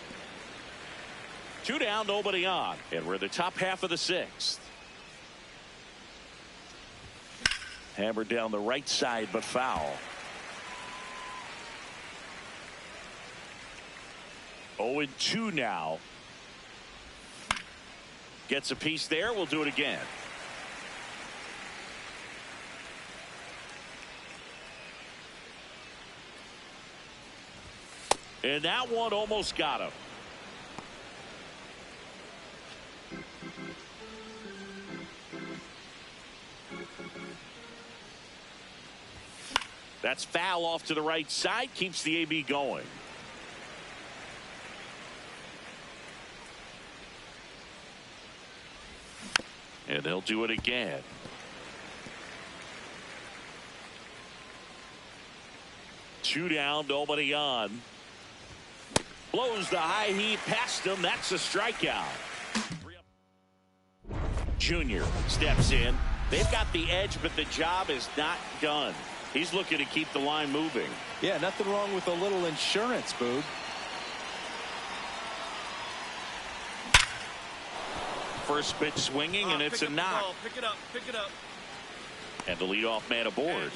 2 down, nobody on. And we're in the top half of the 6th. Hammered down the right side, but foul. 0-2 now. Gets a piece there. We'll do it again. And that one almost got him. That's foul off to the right side. Keeps the AB going. And they'll do it again. Two down, nobody on. Blows the high heat past him. That's a strikeout. Junior steps in. They've got the edge, but the job is not done. He's looking to keep the line moving. Yeah, nothing wrong with a little insurance, Boog. first pitch swinging, and it's a knock. Pick it up. Pick it up. And the leadoff man aboard.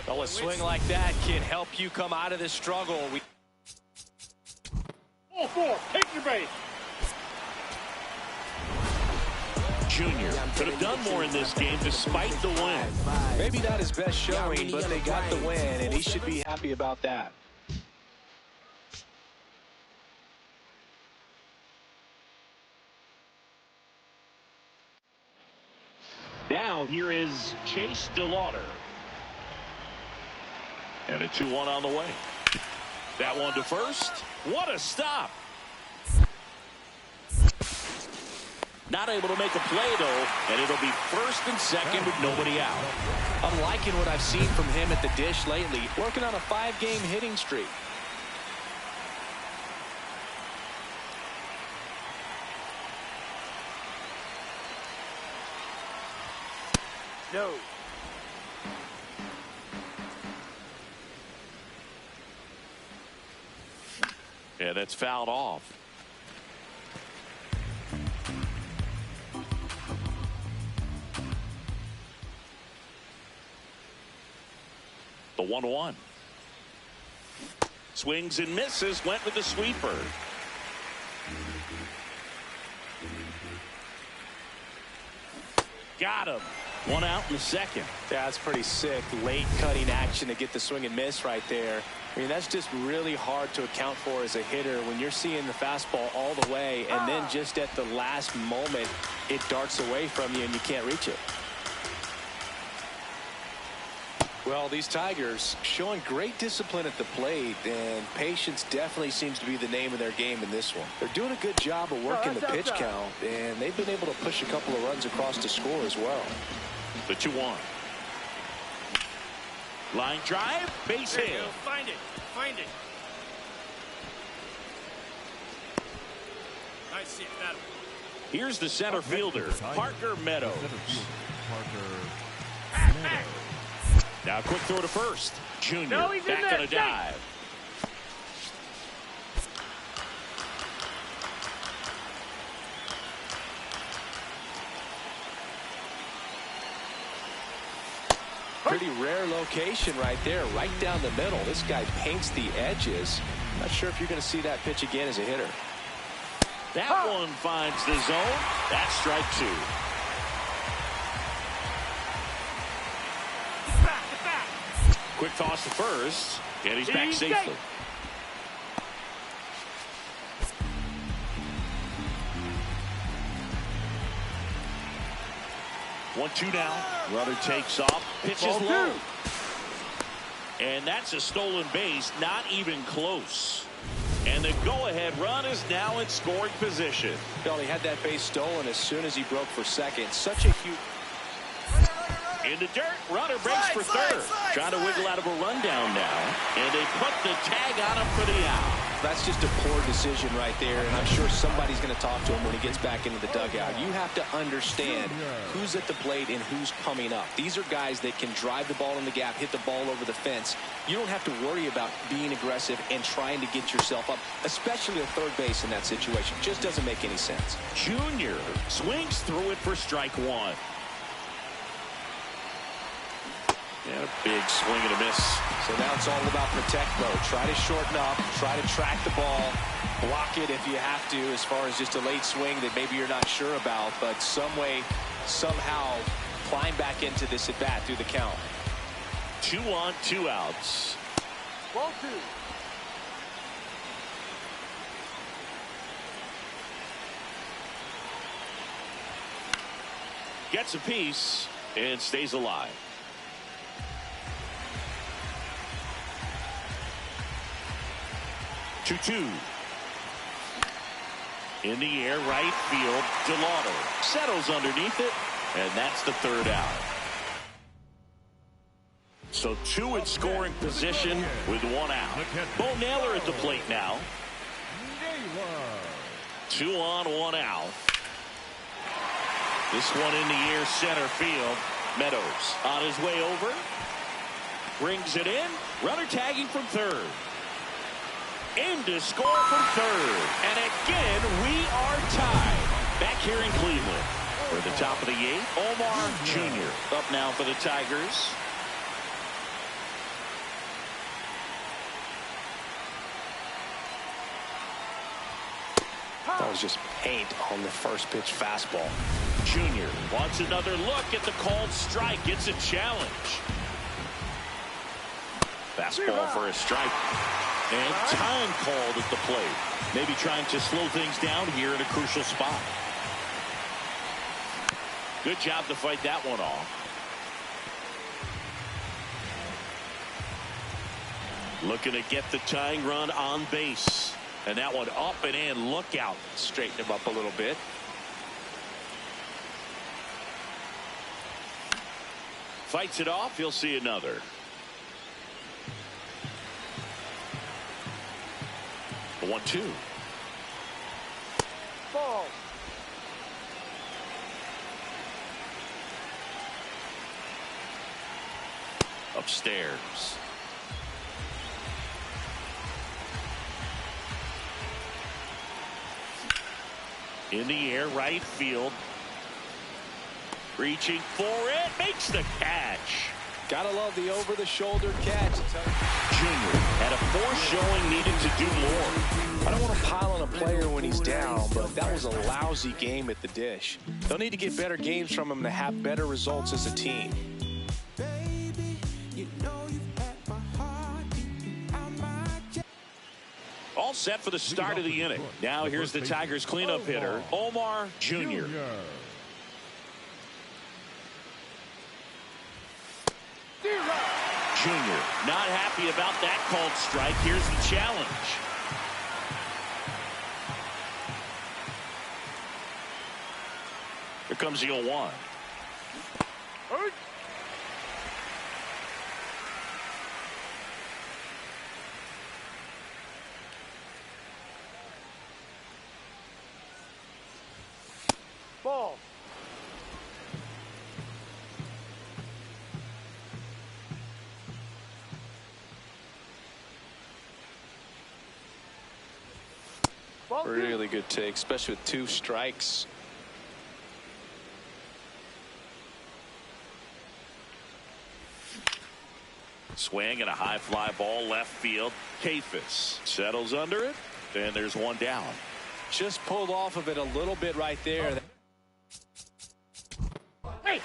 Well, a swing like that can help you come out of this struggle. All four. Take your base. Junior could have done more in this game despite the win. Maybe not his best showing, but they got the win, and he should be happy about that. Now here is Chase DeLauder. And a 2-1 on the way. That one to first. What a stop. Not able to make a play, though, and it'll be first and second with nobody out. I'm liking what I've seen from him at the dish lately, working on a 5-game hitting streak. No. Yeah, that's fouled off. The 1-1. Swings and misses, went with the sweeper. Got him. One out in the second. Yeah, that's pretty sick. Late cutting action to get the swing and miss right there. I mean, that's just really hard to account for as a hitter when you're seeing the fastball all the way, and then just at the last moment, it darts away from you and you can't reach it. Well, these Tigers showing great discipline at the plate, and patience definitely seems to be the name of their game in this one. They're doing a good job of working the pitch count, and they've been able to push a couple of runs across to score as well. The 2-1. Line drive, base hit. Find it. Find it. Nice hit. Got him. Here's the center fielder, Parker Meadows. Now a quick throw to first. Junior back on a dive. Pretty rare location right there, right down the middle. This guy paints the edges. Not sure if you're going to see that pitch again as a hitter. That one finds the zone. That's strike 2. Get back. Quick toss to first, and he's back safely. 1-2 now. Runner takes off. Pitches low. And that's a stolen base. Not even close. And the go-ahead run is now in scoring position. Well, he had that base stolen as soon as he broke for second. Such a huge... In the dirt, runner breaks for third. Trying to wiggle out of a rundown now. And they put the tag on him for the out. That's just a poor decision right there, and I'm sure somebody's going to talk to him when he gets back into the dugout. You have to understand who's at the plate and who's coming up. These are guys that can drive the ball in the gap, hit the ball over the fence. You don't have to worry about being aggressive and trying to get yourself up, especially at third base in that situation. Just doesn't make any sense. Junior swings through it for strike 1. And a big swing and a miss. So now it's all about protect mode. Try to shorten up, try to track the ball, block it if you have to, as far as just a late swing that maybe you're not sure about, but some way, somehow climb back into this at bat through the count. 2 on, 2 outs. Ball 2. Gets a piece and stays alive. 2-2. In the air, right field, DeLauder settles underneath it, and that's the third out. So 2 in scoring position with 1 out. Bo Naylor at the plate now. 2 on, 1 out. This one in the air, center field. Meadows on his way over. Brings it in. Runner tagging from third. In to score from third. And again, we are tied. Back here in Cleveland. For the top of the 8th, Omar Jr. up now for the Tigers. That was just paint on the first pitch fastball. Junior wants another look at the called strike. It's a challenge. Fastball for a strike. And time called at the plate. Maybe trying to slow things down here in a crucial spot. Good job to fight that one off. Looking to get the tying run on base. And that one up and in. Look out. Straighten him up a little bit. Fights it off. He'll see another. The 1-2. Ball. Upstairs. In the air, right field. Reaching for it. Makes the catch. Gotta love the over-the-shoulder catch. Junior had a force showing, needed to do more. I don't want to pile on a player when he's down, but that was a lousy game at the dish. They'll need to get better games from him to have better results as a team. All set for the start of the inning. Now here's the Tigers cleanup hitter, Omar Jr. Junior not happy about that called strike. Here's the challenge. Here comes the 0-1. Ball. Really good take, especially with 2 strikes. Swing and a high fly ball left field. Kafis settles under it, and there's one down. Just pulled off of it a little bit right there. Hey.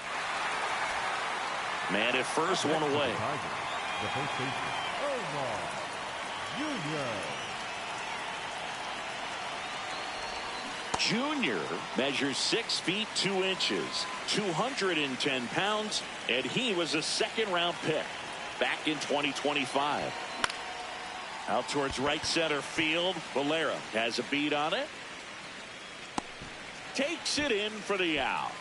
Man at first, one away. The first baseman, Omar Junior measures 6 feet 2 inches, 210 pounds, and he was a second-round pick back in 2025. Out towards right center field. Valera has a beat on it. Takes it in for the out.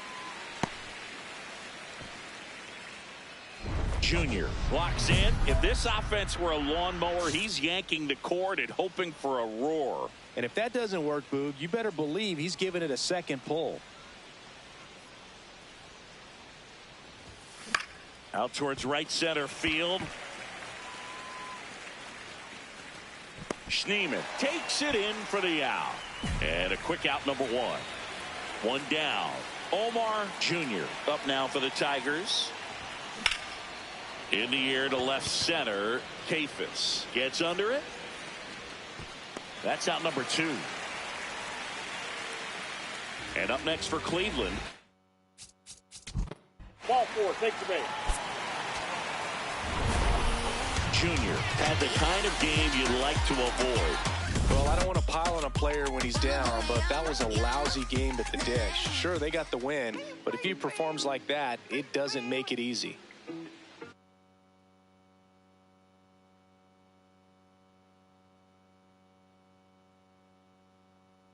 Junior blocks in. If this offense were a lawnmower, he's yanking the cord and hoping for a roar. And if that doesn't work, Boog, you better believe he's giving it a second pull. Out towards right center field. Schneemann takes it in for the out. And a quick out, number 1. One down. Omar Jr. up now for the Tigers. In the air to left center. Kafis gets under it. That's out number 2. And up next for Cleveland. Ball 4. Take the base. Junior had the kind of game you'd like to avoid. Well, I don't want to pile on a player when he's down, but that was a lousy game at the dish. Sure, they got the win, but if he performs like that, it doesn't make it easy.